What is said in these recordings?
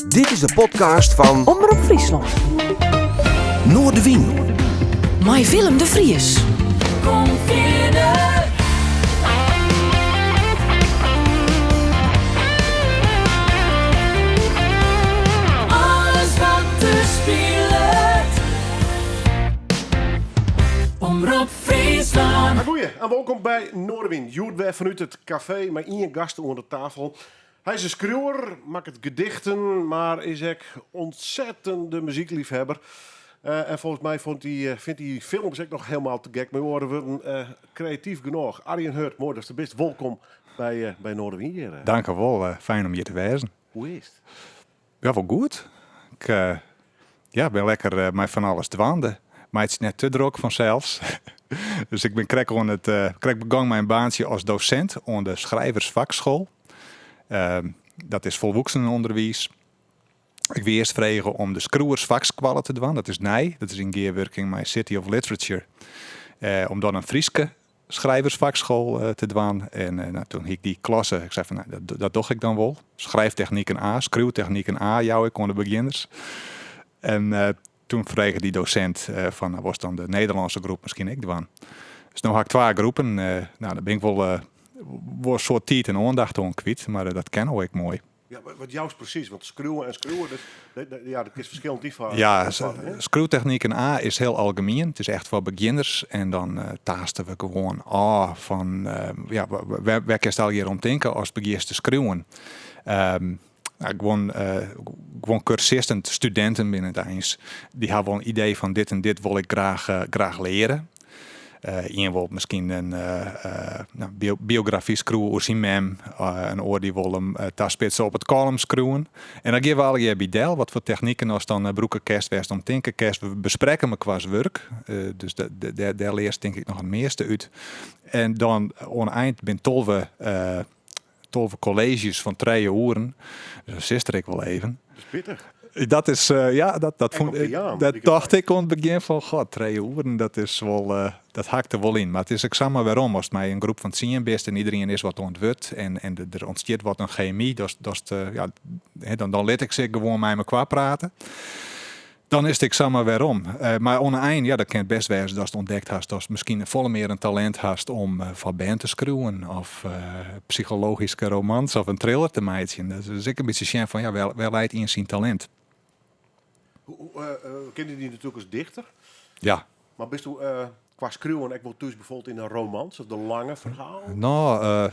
Dit is de podcast van Omroep Friesland. Noordwien. My Willem de Vries. Kom verder. Alles wat te speelt. Omroep Friesland. Goeie, en welkom bij Noordwien. Joert weer vanuit het café met één gast onder de tafel. Hij is een schreeuwer, maakt het gedichten, maar is ook ontzettende muziekliefhebber. En volgens mij vindt hij films ook nog helemaal te gek. Maar we worden creatief genoeg. Arjen Hurt, mooi dat je best. Welkom bij Noordwien hier. Dank u wel, fijn om hier te wezen. Hoe is het? Ja, wel goed. Ik ben lekker met van alles dwaande. Maar het is net te druk vanzelfs. Dus ik ben krijg begon mijn baantje als docent aan de schrijversvakschool. Dat is volwaardenonderwijs. Ik wil eerst vragen om de schroewersvakskwallen te doen. Dat is nij. Dat is in gearworking met City of Literature. Om dan een Frieske schrijversvakschool te doen. En toen ik die klasse, ik zei van dat doe ik dan wel. Schrijftechnieken A, schreeuwtechnieken A, jou ik onder de beginners. En toen vroeg die docent van was dan de Nederlandse groep misschien ik doen. Dus nu had ik 2 groepen. Dan ben ik wel een soort tijd en aandacht aan kwijt, maar dat ken ik mooi. Ja, wat jou is precies, want schreeuwen, dat is verschillend die van. Ja, schreeuwtechnieken A is heel algemeen. Het is echt voor beginners. En dan taasten we gewoon van waar kan je al hier om denken als begin te schreeuwen. Gewoon cursisten, studenten binnen het eens. Die hebben wel een idee van dit en dit wil ik graag leren. Iemand wil misschien een biografie schreeuwen over zijn mem. Een oor die wil hem taspitsen op het column schreeuwen. En dan geven we al je bidel wat voor technieken als dan broeken kerst, west om tinken kerst. We bespreken me qua werk. Dus daar leert denk ik nog het meeste uit. En dan aan eind ben 12 colleges van 3 uren. Dus dat ik wel even. Dat is pittig. Dat is, dat dacht ik aan het begin van, god, 3 uur, dat is wel, dat hakt er wel in. Maar het is examen waarom, als het mij een groep van 10 best en iedereen is wat ontwurt en er ontstaat wat een chemie, dan let ik zich gewoon met me praten. Dan is het examen waarom. Maar aan het eind, dat kan het best wezen dat je ontdekt hast, dat je misschien volle meer een talent hast om van band te schreeuwen of psychologische romans of een thriller te maken. Dus ik een beetje sjen van, wel leidt in zijn talent. Ken je die natuurlijk als dichter? Ja. Maar bist u qua schreeuwen, ik wil dus bijvoorbeeld in een romans of de lange verhaal? Nou,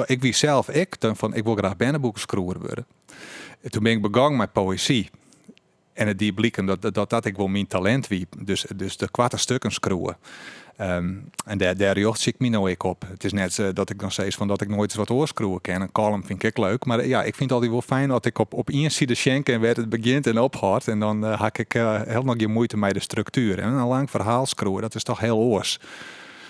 ik wie zelf, ik wil graag bannenboekenschreeuwer worden. En toen ben ik begonnen met poëzie. En het die blikken dat ik wel mijn talent wie. Dus de kwarte stukken schreeuwen. En daar jocht ik me nou ik op. Het is net dat ik dan steeds van dat ik nooit eens wat oorschreeuwen ken. Een column vind ik leuk. Maar ja, ik vind het altijd wel fijn dat ik op één side schenken en werd het begint en ophoudt. En dan had ik heel nog je moeite met de structuur. En een lang verhaal schreeuwen, dat is toch heel oors.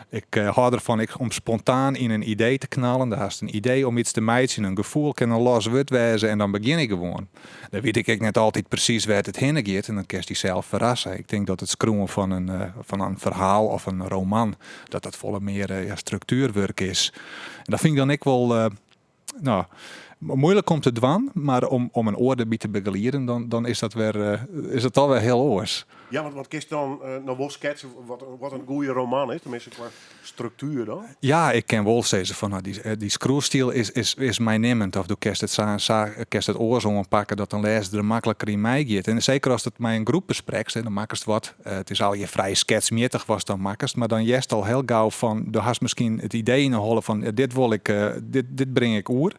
Ik hou ervan om spontaan in een idee te knallen. Daar is een idee om iets te mijten. Een gevoel kan een los woord wezen en dan begin ik gewoon. Dan weet ik net altijd precies waar het heen gaat. En dan kan je die zelf verrassen. Ik denk dat het schreeuwen van een verhaal of een roman, dat volle meer structuurwerk is. En dat vind ik dan ik wel moeilijk om te dwan. Maar om een oordebied te begeleiden, dan is dat weer is het alweer heel oors. Ja, want kist dan nog wel schetsen wat een goede roman is, tenminste qua structuur dan? Ja, ik ken wel steeds van die screwstijl is mij niemand. Of du kerst het oorzongen pakken dat een lezer er makkelijker in mij gaat. En zeker als het mij een groep bespreekt, dan maakt het wat. Het is al je vrij sketsmietig was dan makkelijk, maar dan jest al heel gauw van, er has misschien het idee in de holle van dit wil ik, dit breng ik oer.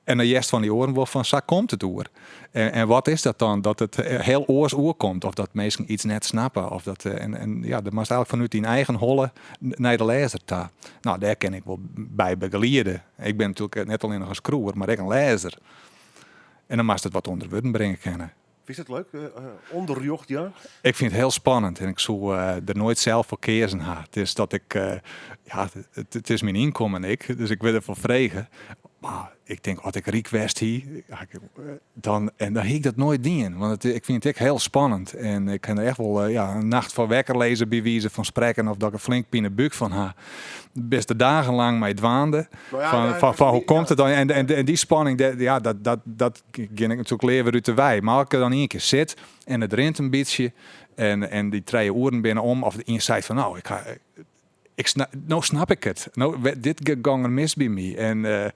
En dan jest van die oren wel van, zo komt het oer. En wat is dat dan? Dat het heel oors oer komt. Of dat mensen iets net snappen. Of dat, dat mag eigenlijk vanuit die eigen holle naar de lezer ta. Nou, daar ken ik wel bij begeleiden. Ik ben natuurlijk net alleen nog een schroewer, maar ik een lezer. En dan mag het wat onder woorden brengen kennen. Vind je het leuk? Onderjocht, ja? Ik vind het heel spannend. En ik zou er nooit zelf voor kiezen. Het is dat ik... het is mijn inkomen, dus ik wil ervoor vregen. Maar ik denk, als ik request hier, dan hie ik dat nooit dien. Want ik vind het echt heel spannend. En ik kan er echt wel een nacht van wekker lezen bij wijze van spreken. Of dat ik een flink pine buk van haar. Beste dagenlang mij dwaande. Van hoe komt het dan? En die spanning, dat ging ik natuurlijk leren uit de wei. Maar als ik er dan één keer zit en het rent een beetje. En die 3 uren binnen om. Of de zei van nou, nou snap ik het. Nou, dit gang er mis bij me. En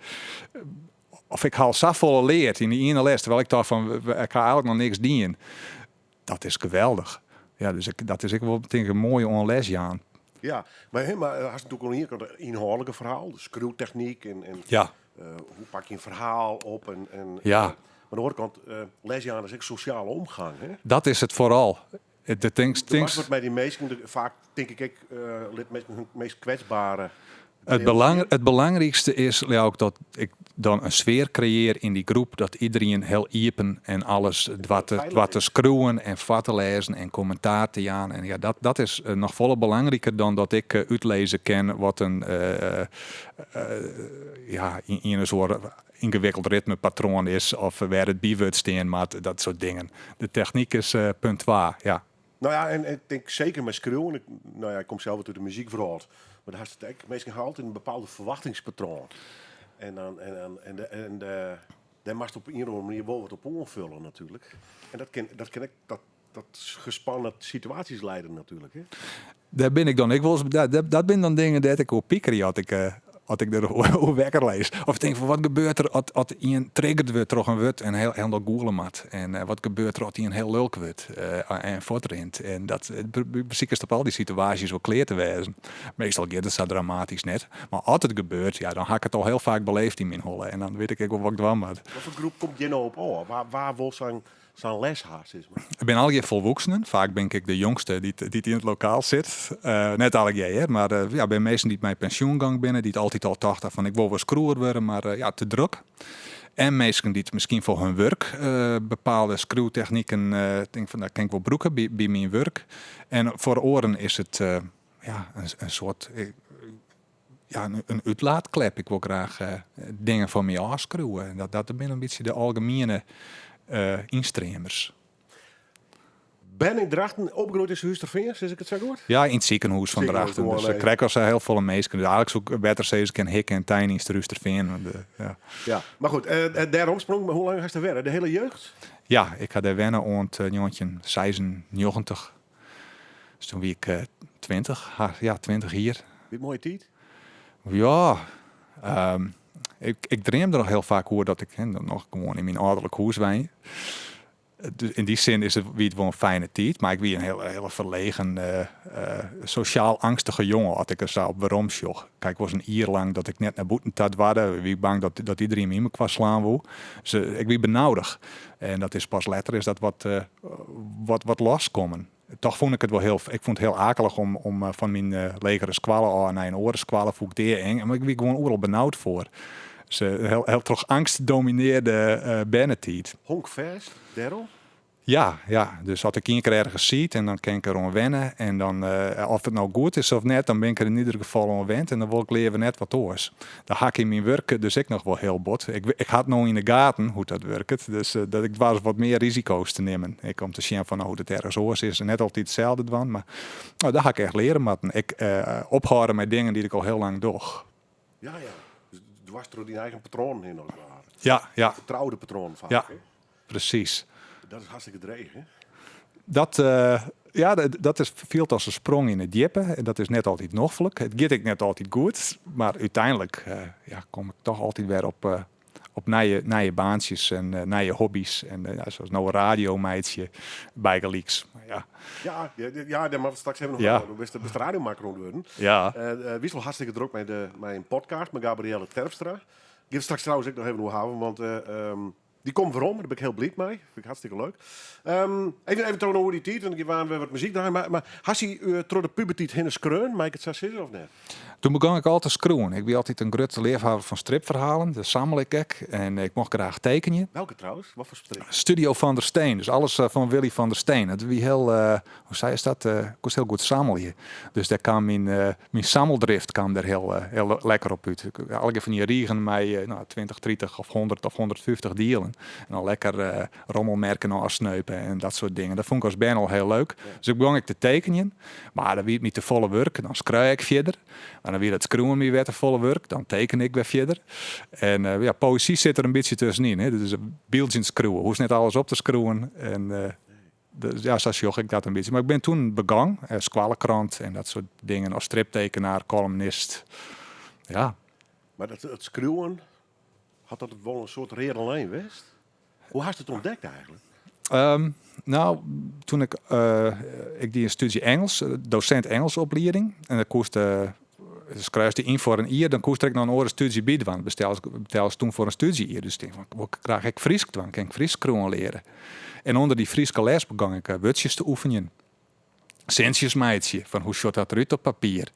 of ik haal zoveel leerd in die ene les, terwijl ik dacht van, ik ga eigenlijk nog niks dienen. Dat is geweldig. Ja, dus dat is wel denk ik een mooie onles, Jaan. Ja, maar als natuurlijk al hier het inhoudelijke verhaal, de screwtechniek en Ja. Hoe pak je een verhaal op en Ja. maar aan de andere kant, lesjaan is ook sociale omgang. Hè? Dat is het vooral. De things. Wat met die meesten, vaak denk ik, met hun meest kwetsbare. Het belangrijkste is ook dat ik dan een sfeer creëer in die groep dat iedereen heel iepen en alles wat te screwen en vatten lezen en commentaar te jaan. En ja, dat is nog volle belangrijker dan dat ik uitlezen ken wat een in een soort ingewikkeld ritmepatroon is of waar het bijwoord staan, maar dat soort dingen. De techniek is punt 2, ja. Nou ja, en ik denk zeker met schreeuwen. Ik kom zelf uit de muziekwereld. Maar daar is het meestal gehaald in een bepaalde verwachtingspatroon. En daar mag je op een of andere manier wel wat op onvullen natuurlijk. En dat gespannen situaties leiden natuurlijk. Hè? Daar ben ik dan. Dat ben dan dingen dat ik op pieker had ik er wekker lees. Of ik denk van wat gebeurt er als iemand triggerd wordt door een woord en heel goelen mat. En wat gebeurt er als hij een heel leuk wordt en voortrint. En dat precies is op al die situaties wel kleer te wezen. Meestal gaat het zo dramatisch net. Maar als het gebeurt, ja, dan had ik het al heel vaak beleefd in mijn holle. En dan weet ik wel wat ik dwam had. Wat voor groep komt je nou op? Waar wil zijn leshaast is? Ik ben al je volwassenen. Vaak ben ik de jongste die in het lokaal zit. Net al jij, maar bij mensen die mijn pensioengang binnen, die het altijd al dachten van ik wil wel screwer worden, maar te druk. En mensen die het misschien voor hun werk bepaalde screwtechnieken, denk van daar kan ik wel broeken bij mijn werk. En voor oren is het een soort een uitlaatklep. Ik wil graag dingen van mij afschreeuwen. Dat ben een beetje de algemene instremers. Ben in Drachten opgegroeid in Huisterveen, is ik het zo goed? Ja, in het ziekenhuis van Drachten. Dus ik krijg als heel veel meesken. Dus eigenlijk zoek beter zeggen kan hikken en tijn in Huisterveen. Ja, maar goed. Daarom sprong, maar hoe lang has je werken? De hele jeugd? Ja, ik had daar wennen rond 1996. Dus toen wie ik 20. Ja, 20 hier. Wie mooie tijd? Ja, ik droomde nog heel vaak hoe dat ik nog gewoon in mijn ouderlijk huis wijn. Dus in die zin is het wel een fijne tijd, maar ik wie een hele verlegen, sociaal angstige jongen had ik er zo op waarom sjoch. Kijk, ik was een jaar lang dat ik net naar buiten tad waarde, wie bang dat iedereen me qua slaan wil. Dus ik wie benauwdig. En dat is pas later is dat wat loskomen. Toch vond ik het wel ik vond het heel akelig om van mijn legere squallen naar een orensquallen voel ik deer eng, maar ik wie gewoon overal benauwd voor. Dus heel toch angst domineerde Bennetiet. Honkvers, Daryl? Ja, dus als ik één keer ergens ziet en dan kan ik erom wennen. En dan, of het nou goed is of net, dan ben ik er in ieder geval om wend. En dan wil ik leren net wat oors. Dan ga ik in mijn werk dus ik nog wel heel bot. Ik had nou in de gaten hoe dat werkt. Dus dat ik was wat meer risico's te nemen. Ik kom te zien van hoe het ergens oors is. En net altijd hetzelfde doen. Maar daar ga ik echt leren. Maar ik ophouden met dingen die ik al heel lang doe. Ja. Dus dwars door die eigen patroon in als het ware. Ja. Vertrouwde patroon vaak. Ja, hè? precies. Dat is hartstikke dreig, hè? Dat is veel als een sprong in het diepe. En dat is net altijd nogelijk. Het gaat ik net altijd goed. Maar uiteindelijk kom ik toch altijd weer op nieuwe baantjes en nieuwe hobby's. En zoals nou een radiomeidje bij Gelieks. Ja, maar straks hebben we nog best radiomaker worden. Ja. Wissel hartstikke druk met een podcast met Gabrielle Terpstra. Ik ga straks trouwens ook nog even hoe houden, want Die komt waarom, daar ben ik heel blij mee. Vind ik hartstikke leuk. Even tonen over die tijd, en dan gaan we wat muziek draaien. Maar had je door de puberteit heen skreun, maak ik het zo zitten of net? Toen begon ik altijd te schroeven. Ik ben altijd een grote liefhebber van stripverhalen. Dat sammel ik ook. En ik mocht graag tekenen. Welke trouwens? Wat voor strip? Studio van der Steen. Dus alles van Willy van der Steen. Dat wie heel, hoe zei je dat? Ik was heel goed sammelen. Dus daar kwam mijn sammeldrift kwam er heel lekker op uit. Elke van die riegen mij 20, 30 of 100 of 150 dielen. En dan lekker rommelmerken afsneupen en dat soort dingen. Dat vond ik als Ben al heel leuk. Ja. Dus ik begon ik te tekenen. Maar dan werd niet te volle werk. Dan schreeuw ik verder. Maar dan weer het schroeven weer werd te volle werk. Dan teken ik weer verder. En poëzie zit er een beetje tussenin. Hè. Dus een beeldje schroeven. Hoe is net alles op te schroeven. En dus, ja, zo zocht ik dat een beetje. Maar ik ben toen begonnen. Squalenkrant en dat soort dingen. Als striptekenaar, columnist. Ja. Maar het schreeuwen, had dat wel een soort rare lijn geweest? Hoe had je het ontdekt eigenlijk? Toen ik die een studie Engels, docent Engelsopleiding. En dan koest dus kruiste in voor een jaar, dan koest ik nog een andere studie bieden. Want bestel toen voor een studie hier. Dus ik denk, wat krijg ik Fries? Dan kan ik Fries leren. En onder die Friese les begon ik woordjes te oefenen. Centjes meidje, van hoe shot dat eruit op papier.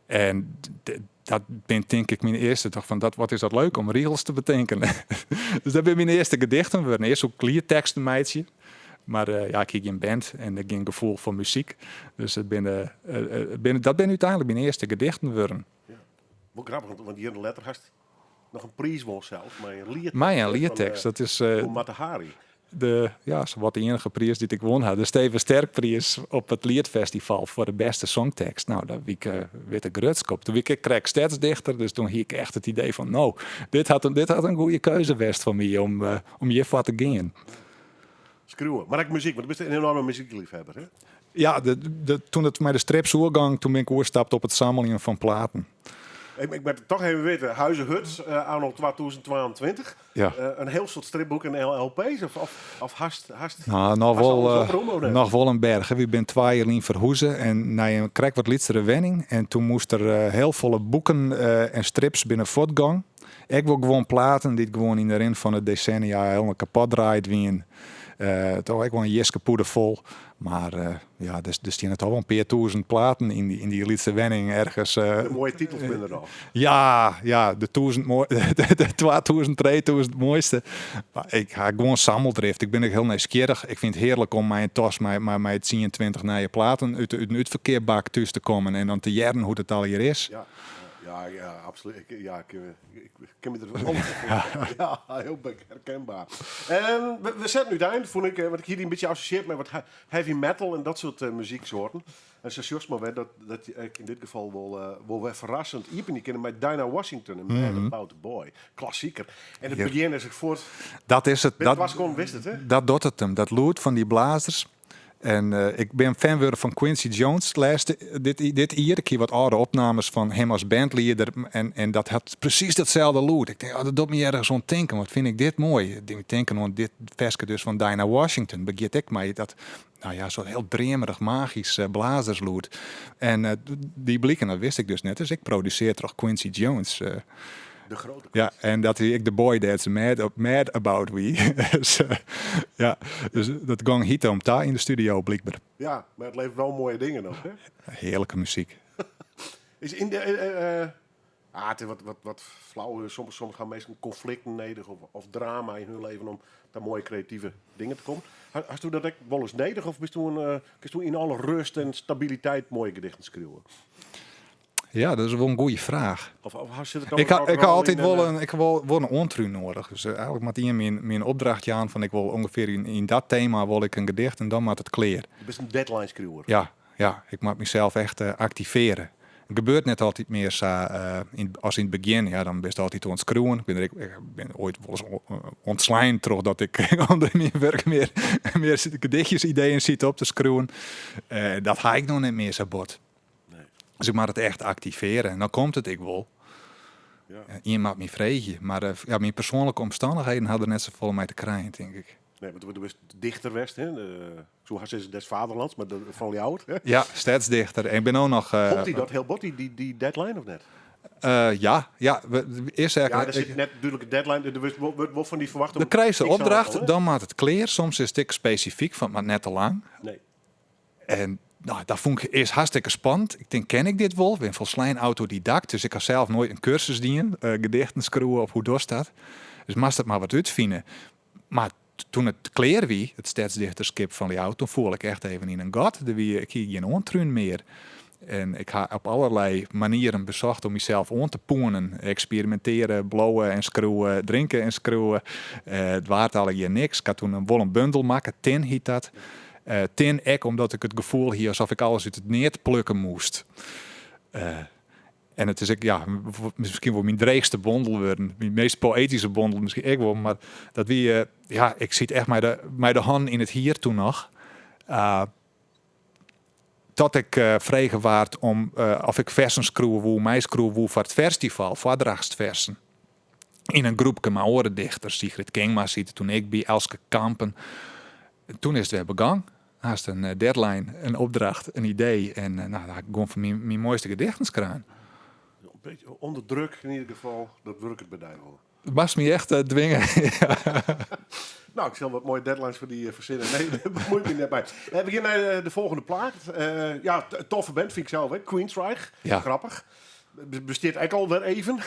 En dat ben denk ik mijn eerste dag van wat is dat leuk om regels te betekenen. Dus dat ben mijn eerste gedichten. We waren eerst ook klierteksten meidje. Maar ik ging in band en ik ging gevoel voor muziek. Dus dat ben uiteindelijk mijn eerste gedichten geworden. Ja. Wat grappig, want hier in de letter had nog een prijs won zelf. Maar een leertekst, dat is Matahari. de enige prijs die ik won had. De Steven Sterkprijs op het Liedfestival voor de beste songtekst. Nou, dat wie ik weer een grutskop. Toen ik kreeg stadsdichter, dus toen had ik echt het idee van, dit had een goede keuze geweest van mij om hiervoor te gaan. Schreeuwen. Maar ik muziek, want je bent een enorme muziekliefhebber, hè? Ja, toen het met de strips oorgang, toen ben ik overstapt op het sammelingen van platen. Ik ben toch even weten, Huizen Huts, anno 2022. Ja. Een heel soort stripboek en LP's of hast? Nou, nog wel een berg. We zijn 2 jaar in verhuizen en ik kreeg wat lietsere wenning. En toen moest er heel volle boeken en strips binnen voortgang. Ik wil gewoon platen die gewoon in de rin van het decennia helemaal kapot draaid wien. Toch ik wel een jeske poeder vol. Maar dus die het al wel een paar duizend platen in die liedse wenning ergens. De mooie titels binnen dan. Ja, de 2000, 3000 mooiste. Maar ik ga gewoon sammeldrift. Ik ben ook heel nieuwsgierig. Ik vind het heerlijk om mijn tos, maar het 20 nieuwe platen uit een uitverkeerbak thuis te komen en dan te jaren hoe het al hier is. Ja, absoluut. Ik ken me er wel Ja, heel herkenbaar. We zetten nu het eind, vond ik, want ik hier een beetje associeer met wat heavy metal en dat soort muzieksoorten. En ze zocht maar weer dat ik in dit geval wel weer verrassend. Hier ben ik kennen met Dinah Washington en Man About the Boy. Klassieker. En het begin is ik voort. Dat is het. Dat was gewoon, wist het, hè? Dat doet het hem. Dat loert van die blazers. En ik ben fan geworden van Quincy Jones dit jaar. Ik heb wat oude opnames van hem als bandleider. En dat had precies datzelfde lood. Ik denk, dat doet me ergens aan denken. Wat vind ik dit mooi. Ik denk aan dit versje dus van Dinah Washington. Begint ik mij dat, zo'n heel dremerig, magisch blazerslood. En die blikken, dat wist ik dus net. Dus ik produceer toch Quincy Jones. De grote. Ja, en dat ik de boy that's mad about we. dus dat gang hit om daar in de studio blijkbaar. Ja, maar het levert wel mooie dingen nog, hè? Heerlijke muziek. Is in de het is wat flauw. Soms gaan mensen conflicten nedig of drama in hun leven om daar mooie creatieve dingen te komen. Hast u dat ook wel eens nedig of bist u in alle rust en stabiliteit mooie gedichten schreeuwen? Ja, dat is wel een goede vraag. Of zit het ik had altijd wel een ontru nodig. Dus eigenlijk met in mijn opdrachtje aan van ik wil ongeveer in dat thema wil ik een gedicht en dan maakt het clear. Je bent een deadline schreeuwer. Ja, ik moet mezelf echt activeren. Het gebeurt net altijd meer zo, als in het begin. Ja, dan ben je altijd aan het schreeuwen. Ik ben ooit wel eens ontslaan terug dat ik onder mijn werk meer gedichtjes, ideeën zit op te schreeuwen. Dat ga ik nog niet meer zo bot. Dus ik moet het echt activeren. En dan komt het ik wel. Ja. Je maakt me vreugde. Maar mijn persoonlijke omstandigheden hadden net zo vol mij te krijgen, denk ik. Nee, want du bent dichter west, hè? Zo had ze des vaderlands, maar van jou. Hè? Ja, stadsdichter. En ik ben ook nog... Komt hij dat heel bot, die deadline of net? Ja. Eerst Ja, eigenlijk... er zit net natuurlijk een deadline. Er wordt wel van die verwacht. Dan krijg je de opdracht, dan maakt het clear. Soms is het specifiek, van maar net te lang. Nee. En dat vond ik eerst hartstikke spannend. Ik denk, ken ik dit wel? Ik ben volslijn autodidact, dus ik had zelf nooit een cursus dienen. Gedichten schreeuwen of hoe dat staat. Dus moest het maar wat uitvinden. Maar toen het clear wie, het stadsdichterskip van die auto, voel ik echt even in een gat. Ik hier geen ontruin meer. En ik ga op allerlei manieren bezocht om mezelf aan te poenen. Experimenteren, blowen en schreeuwen, drinken en schreeuwen. Het waard al hier niks. Ik had toen een wollen bundel maken, tin heet dat. Tin ek, omdat ik het gevoel hier alsof ik alles uit het neer plukken moest. En het is misschien wel mijn dreigste bondel worden. Mijn meest poëtische bondel misschien ik wel. Maar dat ik zie het echt mij de hand in het hier toen nog. Dat ik vregen waard om of ik versen schreeuwen wil, mij schreeuwen wil voor het festival, voordrachtsversen. In een groepje met orendichters, Sigrid Kingma ziet toen ik bij Elske Kampen. Toen is het weer begonnen. Haast een deadline, een opdracht, een idee. En dan heb ik gewoon van mijn mooiste gedichten schrijven. Een beetje onder druk in ieder geval. Dat wil ik het bij wel. Het was me echt dwingen. Nou, ik zal wat mooie deadlines voor die verzinnen. Nee, daar bemoei ik me net bij. We beginnen naar de volgende plaat. Toffe band vind ik zelf, hè. Queensryche. Ja. Grappig. Besteedt eigenlijk al weer even.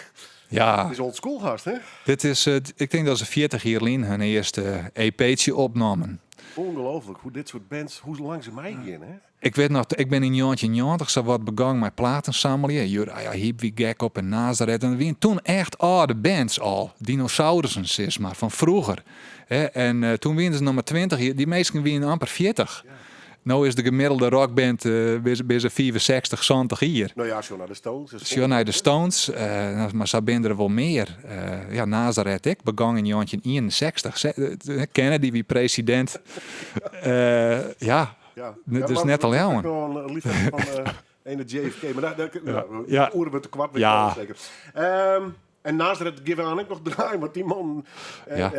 Ja. Het is old school gast, hè? Dit is, ik denk dat ze 40 jaar geleden hun eerste EP'tje opnamen. Ongelooflijk hoe dit soort bands, hoe lang ze mij gaan, hè? Ik weet nog, ik ben in 1990 zo wat begonnen met platen samelen. Uriah Heep, wie Gek op en Nazareth. En wie toen echt oude bands al. Dinosaurussen is maar van vroeger. En toen wisten ze nog maar 20. Die meesten winnen amper 40. Ja. Nou is de gemiddelde rockband bij ze 65, 70 hier. Nou ja, zo naar de Stones. Zo naar de Stones, maar zo ben er wel meer. Nazareth, ik begon in 1961. Kennedy wie president. Het is net al jou. jongen. Ik ben wel een liefhebber van ene JFK, maar daar oeren we te kwart mee zeker. En Nazareth geven aan ik nog draaien, want die man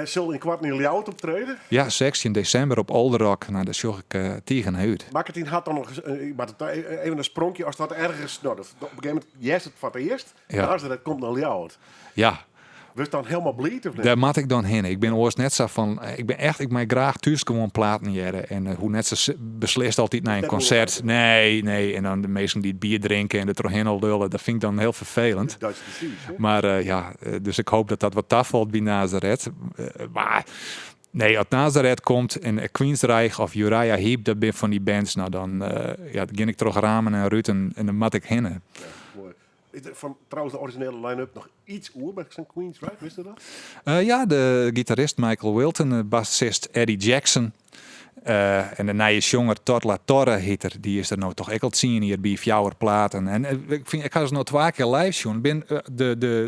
zal in kwart niet Ljout optreden. Ja, 16 december op Olderok. Nou, dat zag ik tegen uit. Maak het in had dan nog even een spronkje als dat ergens. Nou, op een gegeven moment, yes, het voor het eerst. Nazareth komt naar Ljout. Ja. Was dan helemaal bleed of niet? Daar moet ik dan heen. Ik ben oors net zo van. Ik mij graag thuis gewoon platen jaren. En hoe net zo beslist altijd naar een concert. Nee. En dan de mensen die het bier drinken en het erheen al lullen. Dat vind ik dan heel vervelend. Dat is precies. Hè? Maar dus ik hoop dat dat wat afvalt bij Nazareth. Maar nee, als Nazareth komt en Queensryche of Uriah Heep, dat ben van die bands. Nou dan ging ik terug Ramen en Rutten en dan mat ik heen. Ja, mooi. Van trouwens de originele line-up nog iets oer bij zijn Queensryche, wist je dat? De gitarist Michael Wilton, de bassist Eddie Jackson. En de nieuwe jonger Todd La Torre hitter, die is er nou toch ook zien hier bij Fjouwer platen. En ik ga ze nog 2 keer live zien. Ben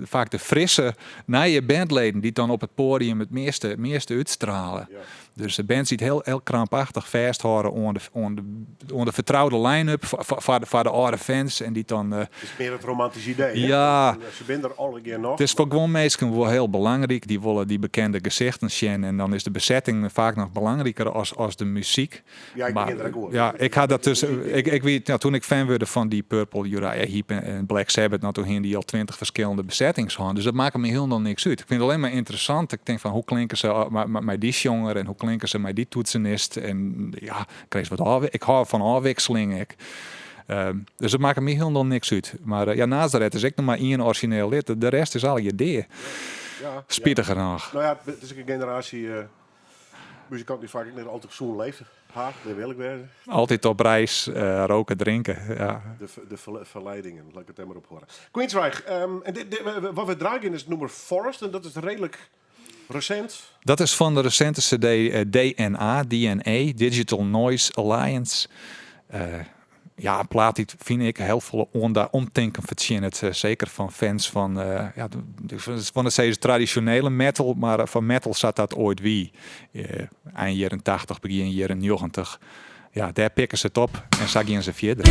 vaak de frisse nieuwe bandleden die dan op het podium het meeste uitstralen. Ja. Dus de band ziet heel krampachtig vasthouden aan de vertrouwde line-up voor de oude fans. En die dan... het is meer het romantische idee. Ja. Ze zijn er alle keer nog. Het is voor gewoon mensen wel heel belangrijk. Die willen die bekende gezichten zien. En dan is de bezetting vaak nog belangrijker als de muziek. Ja, ik begin er ook over. Ja, ik had dat dus... Ik weet, toen ik fan werd van die Purple, Uriah Heep en Black Sabbath, nou toen hingen die al 20 verschillende bezettings hadden. Dus dat maakt me helemaal niks uit. Ik vind het alleen maar interessant. Ik denk van, hoe klinken ze met die jonger en hoe klinken ze met die toetsenist. En ja, ik hou van afwisseling. Dus het maakt me helemaal niks uit. Maar Nazareth is ik nog maar 1 origineel lid. De rest is al je idee. Ja, spietig nog. Nou ja, het is een generatie muzikant die vaak niet altijd zo'n leven. Dat wil ik weer. Altijd op reis, roken, drinken. Ja. De verleidingen, laat ik het maar op horen. Queensryche, wat we dragen is het nummer Forest en dat is redelijk recent. Dat is van de recente CD DNA, Digital Noise Alliance. Een plaat die vind ik heel veel omdenken het zeker van fans van de traditionele metal, maar van metal zat dat ooit wie. Eind jaren 80, begin jaren 90. Ja, daar pikken ze het op en zag ze verder.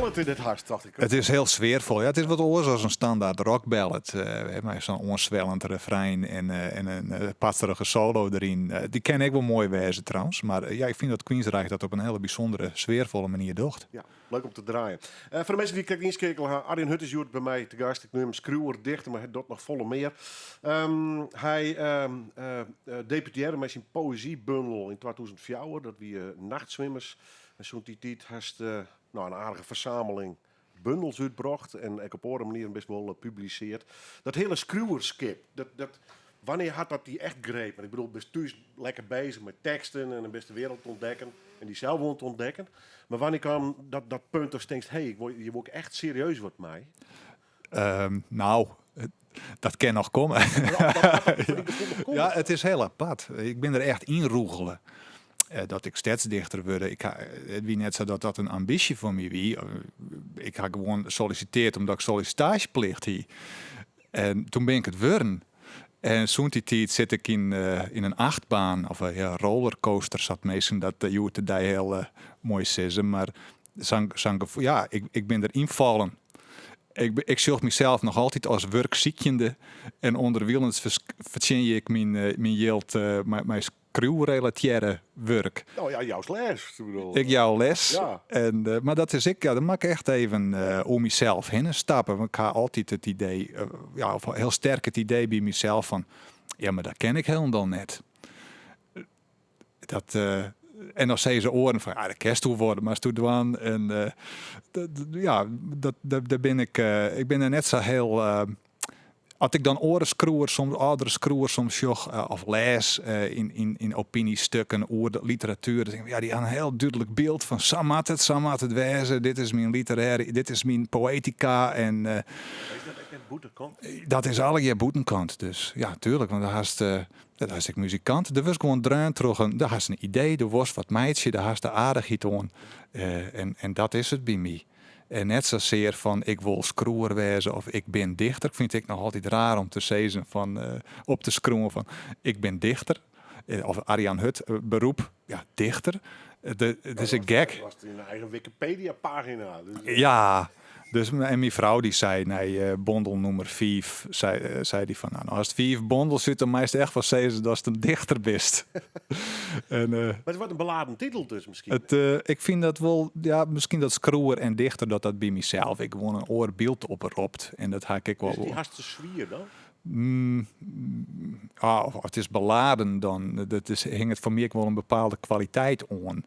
ballad in dit hart, dacht ik. Het is heel sfeervol. Ja, het is wat oors als een standaard rockballad. Met zo'n onzwellend refrein en een patserige solo erin. Die ken ik wel mooi wezen trouwens. Maar ja, ik vind dat Queensrÿche dat op een hele bijzondere, sfeervolle manier docht. Ja, leuk om te draaien. Voor de mensen die kijken inschakelen, Arjen Hutt is hier bij mij te gast. Ik noem hem Skruwer dichter, maar hij doet nog volle meer. Hij debuteerde met zijn poëziebundel in 2004. Dat wie Nachtzwimmers. En zo'n tijd heeft een aardige verzameling bundels uitgebracht. En ik op een manier best wel publiceerd. Dat hele Skruwerskip, wanneer had dat die echt greep? Ik bedoel, best thuis lekker bezig met teksten en een beste wereld ontdekken. En die zelf willen ontdekken. Maar wanneer kwam dat punt dat je denkt, hey, je wordt echt serieus wat mij? Dat kan nog komen. Ja, het is heel apart. Ik ben er echt inroegelen. Dat ik stadsdichter word. Het wie net zo dat een ambitie voor mij wie. Ik had gewoon solliciteerd omdat ik sollicitatieplicht had. En toen ben ik het worden. En zo'n tijd zit ik in een achtbaan of een rollercoaster. Zat meestal dat de die heel mooi zeggen. Maar ik ben er invallen. Ik zocht mezelf nog altijd als werkziekende. En onderwielens verzin ik mijn geld, mijn crew-relateerde werk. Nou ja, jouw les. Ik jouw les. Ja. En, maar dat is ik, ja, dat maak ik echt even om mezelf heen stappen. Want ik had altijd het idee, of heel sterk het idee bij mezelf van, ja, maar dat ken ik helemaal net. En dan zei ze oren van, dat kerst toe worden, maar stoet doen. En daar ben ik. Ik ben er net zo heel. Als ik dan oren scroer, soms oudere scroer, soms joch of lees in opiniestukken over de literatuur, dan denk ik, ja, die hebben een heel duidelijk beeld van samat het wezen. Dit is mijn literaire, dit is mijn poëtica en. Dat is alle je boetenkant. Dus ja, tuurlijk, want daar was ik muzikant. Er was gewoon druin terug. Daar had een idee, er was wat meidje, daar had de aardigheid aan. En dat is het bij mij. En net zozeer van ik wil scroer wezen of ik ben dichter. Vind ik nog altijd raar om te zeggen van op te scroeven van ik ben dichter. Of Arjan Hutt, beroep, ja, dichter. Het is een gek. Dat was in een eigen Wikipedia-pagina. Dus ja. Dus en mijn vrouw die zei, nee, bondel nummer 5, zei die van, nou, als het 5 bondels zit, dan meest echt wel zeggen dat het een dichter best. maar het wordt een beladen titel dus misschien. Ik vind dat wel, ja, misschien dat scroer en dichter, dat bij mezelf. Ik gewoon een oorbeeld opropt. En dat haak ik wel. Is die haast te zwier dan? Het is beladen dan. Hing het voor mij wel een bepaalde kwaliteit aan.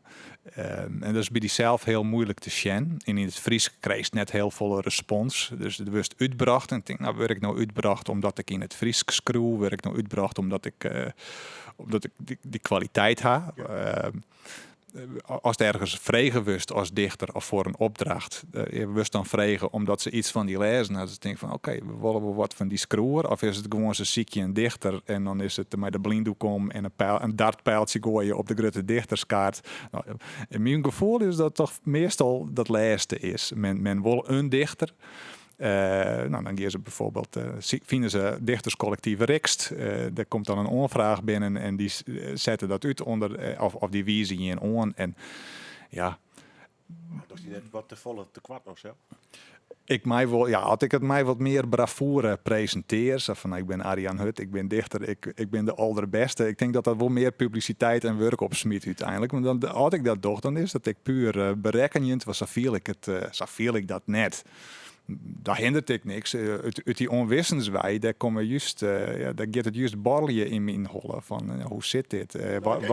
En dat is bij die zelf heel moeilijk te zien. En in het Fries kreeg ik net heel volle respons. Dus er werd uitgebracht. En ik denk, nou, werd ik nou uitgebracht omdat ik in het Fries schreeuw? Werd ik nou uitgebracht omdat ik die kwaliteit heb? Als het ergens vregen wist als dichter of voor een opdracht, je wist dan vregen omdat ze iets van die lezen. Dus ik denk van oké, we willen wel wat van die scroer. Of is het gewoon zo ziekje een dichter en dan is het met de blinddoek om en een dartpijltje gooien op de grote dichterskaart. Nou, in mijn gevoel is dat toch meestal dat laatste is. Men wil een dichter. Dan gaan ze bijvoorbeeld, vinden ze dichterscollectieve Rikst. Er komt dan een onvraag binnen en die zetten dat uit onder, of die wijzen je on. En ja. Dat is net wat te volle te kwart of zo. Had ik het mij wat meer bravoure presenteer. Zo van, ik ben Arjan Hutt, ik ben dichter, ik ben de allerbeste. Ik denk dat dat wel meer publiciteit en werk opsmiet uiteindelijk. Want dan had ik dat toch, dan is dat ik puur berekenend. Zo viel ik dat net. Daar hindert ik niks. Uit die onwissenswij, daar komen juist, daar gaat het juist borrelen in mijn hollen. Van hoe zit dit?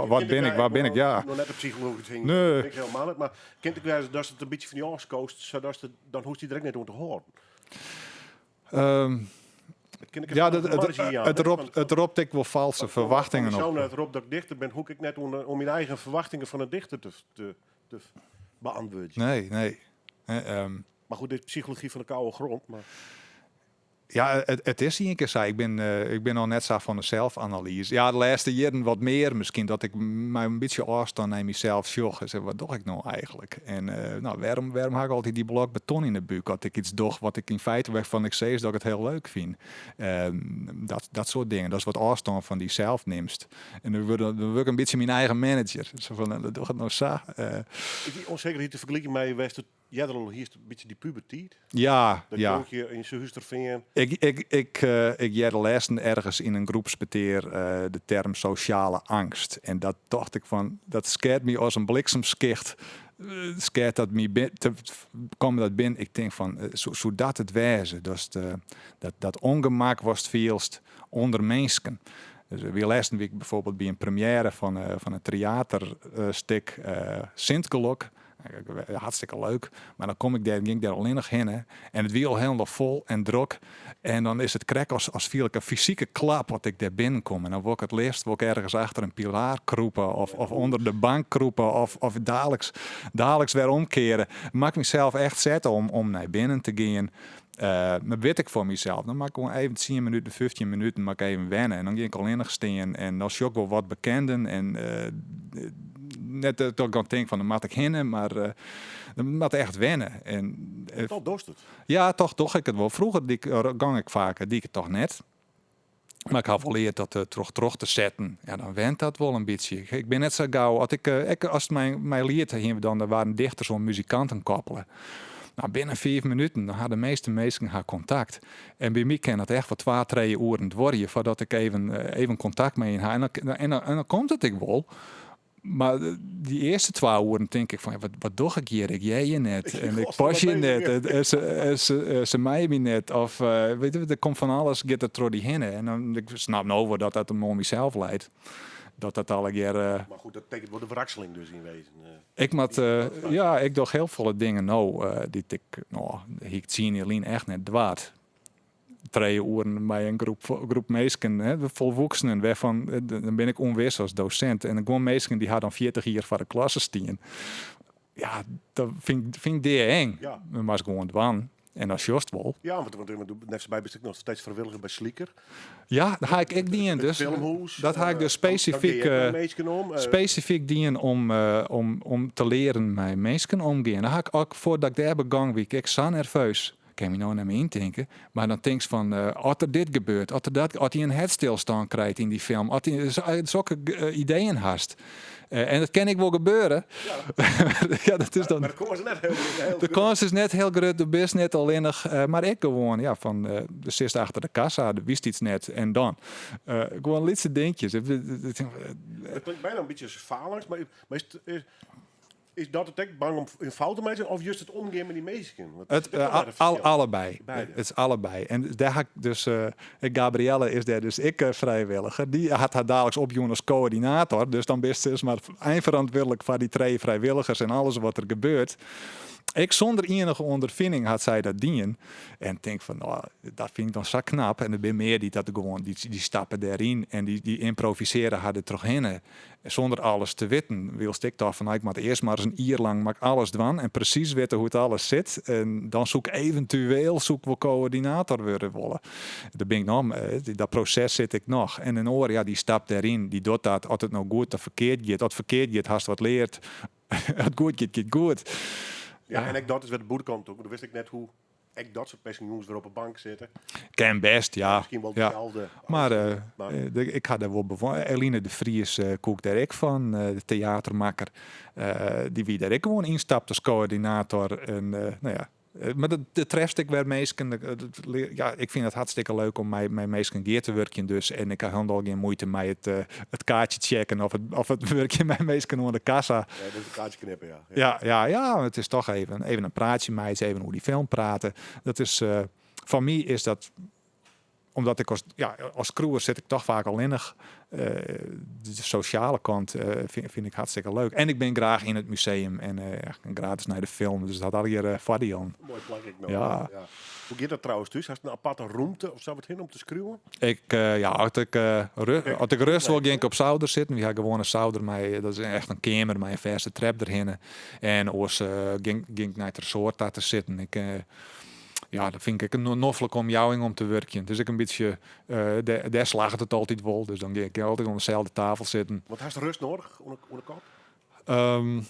Wat ben ik? Waar ben ik? Ja. Nog net op psychologisch heen. Nee. Ik helemaal niet. Maar kent ik wel dat het een beetje van die afskoost, zodat dan hoeft hij direct net om te horen. Het roept ik wel valse verwachtingen op. Zo net roept dat ik dichter ben, hoe ik net om mijn eigen verwachtingen van een dichter te beantwoorden. Nee. Maar goed, dit is psychologie van de koude grond. Maar... Ja, het is hier een keer zo. Ik ben al net zo van de zelfanalyse. Ja, de laatste jaren wat meer misschien. Dat ik mij een beetje afstand naar mezelf zocht. En zeg, wat doe ik nou eigenlijk? En waarom heb ik altijd die blok beton in de buik? Dat ik iets doe wat ik in feite waarvan ik zeg dat ik het heel leuk vind. Dat soort dingen. Dat is wat afstand van die zelf neemt. En dan word ik een beetje mijn eigen manager. Zo van, dat doe ik het nou zo. Die onzekerheid te vergelijken met jij er al hier een beetje die puberteit. Ja, Dat ja. jongetje in zijn huis vinden. Ik jij de laatste ergens in een groepspeteer de term sociale angst. En dat dacht ik van, dat scared me als een bliksemskicht. Scared dat me kwam dat binnen. Ik denk van, zo dat het wezen. Dus dat ongemak was het veelst onder mensen. Dus we laatste week bijvoorbeeld bij een première van een theaterstuk Sint-Gelok. Hartstikke leuk. Maar dan ging ik daar alleen nog heen. Hè. En het wiel helemaal vol en druk. En dan is het krek als viel ik een fysieke klap wat ik daar binnenkom. En dan word ik het liefst ergens achter een pilaar kroepen. Of onder de bank kroepen. Of dadelijks weer omkeren. Maak mezelf echt zetten om naar binnen te gaan. Maar weet ik voor mezelf. Dan maak ik gewoon even 10 minuten, 15 minuten. Maak ik even wennen. En dan ging ik alleen nog staan. En dan zie ik wel wat bekenden. En net dat ik dan denk van, dan moet ik hinnen, maar dan moet echt wennen. En Dat dorst het. ja, toch ik het wel. Vroeger gang ik vaker, die ik het toch net. Maar ik heb geleerd dat terug te zetten. Ja, dan went dat wel een beetje. Ik ben net zo gauw. Als het mij leert, dan waren dichters om muzikanten koppelen. Nou, binnen 5 minuten dan hadden de meeste mensen haar contact. En bij mij kan het echt voor 2-3 uur worden voordat ik even contact met je heb. En dan komt het ik wel. Maar die eerste 2 uur denk ik van, ja, wat doe ik hier? Ik jij je net. En ik pas je net. Ze mij me net. Of weet je, er komt van alles, gaat het door die heen. En dan ik snap nou dat het om mezelf leidt. Dat alle keer... Maar goed, dat betekent wel de verrakseling dus in wezen. ik doe heel veel dingen nou, die ik zie in Elien echt net dwaard. 3 uur bij een groep mensen, volwassenen, waarvan dan ben ik onwis als docent. En gewoon mensen die hadden dan 40 jaar voor de klasse staan. Ja, dat vind ik die eng. Ja. Maar gewoon dwan. En dat is juist wel. Ja, want net bij ben ik nog steeds vrijwilliger bij Slieker. Ja, daar ga ik dienen. Dus Filmhoes. dat ga ik dus specifiek dienen om te leren met mensen omgaan. Dan ga ik ook voordat ik daar begang, wie ik zo nerveus. Ik kan me nou naar me indenken. Maar dan denk je van, als er dit gebeurt, als hij een hartstilstand krijgt in die film, als hij zulke ideeën hast. En dat kan ik wel gebeuren. Ja, ja dat is dan. Maar de kans is net heel de kans is net heel groot, de best net alleen nog. Maar ik gewoon, ja, van de zit achter de kassa, de wist iets net en dan. Gewoon litse dingetjes. Het klinkt bijna een beetje falings, maar is dat het echt bang om in fouten te maken of juist het omgaan met die mensen? Allebei. Het is allebei. En daar had ik dus, Gabrielle is daar dus vrijwilliger. Die had haar dadelijks opjoen als coördinator. Dus dan best ze maar eindverantwoordelijk voor die 2 vrijwilligers en alles wat er gebeurt. Ik zonder enige ondervinding had zij dat dienen. En denk van, dat vind ik dan zo knap. En er zijn meer die dat gewoon, die stappen daarin en die improviseren hadden terug heen. Zonder alles te weten. Wil ik toch van, ik moet eerst maar eens een uur lang alles doen en precies weten hoe het alles zit. En dan zoek wel coördinator willen. Daar ben ik nog, dat proces zit ik nog. En een oor, ja, die stapt daarin, die doet dat. Als het nou goed of verkeerd gaat. Als het verkeerd gaat, hast wat leert. Als het goed gaat, gaat goed. Ja, en ik dat is weer de boetekant ook. Maar dan wist ik net hoe ik dat soort mensen jongens weer op een bank zitten. Ken best, ja. Misschien wel ja. dezelfde. Maar ik had er wel bevonden. Eline de Vries koek daar ik van, de theatermaker. Die wie daar ik gewoon instapt als coördinator. En nou ja. Maar dat treft ik weer meesken. Ja, ik vind het hartstikke leuk om met meesken geer te werken. Dus. En ik heb helemaal geen moeite met het kaartje checken of het werkje met meesken onder de kassa. Ja, dat is een kaartje knippen, ja. Ja, het is toch even een praatje met even hoe die film praten. Dat is, voor mij is dat, omdat ik als crewer zit ik toch vaak al innig. De sociale kant vind ik hartstikke leuk. En ik ben graag in het museum en gratis naar de film. Dus dat had hier Fadion. Mooi plak ik nog. Ja. Ja. Hoe gaat dat trouwens dus? Had je een aparte ruimte of zou het heen om te schreeuwen? Als ik rust wil, ging ik op zolder zitten. We hebben gewoon een zolder mee. Dat is echt een kamer met een verse trap erin. En als ging ik naar het resort te zitten. Ja, dat vind ik een noffelijk omjouwing om te werken. Dus ik een beetje, daar slaagt het altijd wel. Dus dan ga ik altijd aan dezelfde tafel zitten. Wat heeft rust nodig onder kop? Een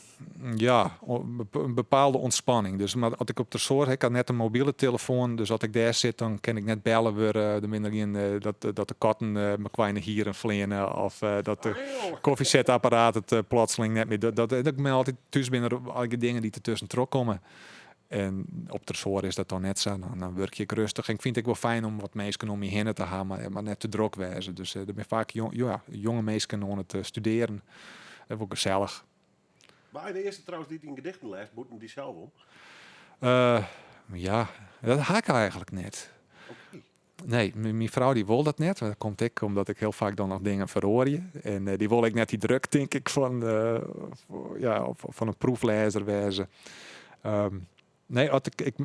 bepaalde ontspanning. Dus maar als ik op de soort, ik had net een mobiele telefoon, dus als ik daar zit, dan kan ik net bellen weer de minder in dat de katten me kwijne hier en vleenen of dat de koffiezetapparaat het plotseling net meer. Dat ik me altijd thuis binnen al die dingen die ertussen trok komen. En op de soor is dat dan net zo. Dan werk je rustig. En ik vind het wel fijn om wat mensen om je heen te gaan, maar net te druk wezen. Dus er zijn vaak jonge mensen om het studeren. Dat is ook gezellig. Maar de eerste trouwens die het in gedichten leest, moeten die zelf om? Ja, dat haak ik eigenlijk net. Oké. Nee, mijn vrouw die wil dat net. Dat komt ik omdat ik heel vaak dan nog dingen verhoor. En die wil ik net die druk, denk ik, van een proeflezer wezen. Nee,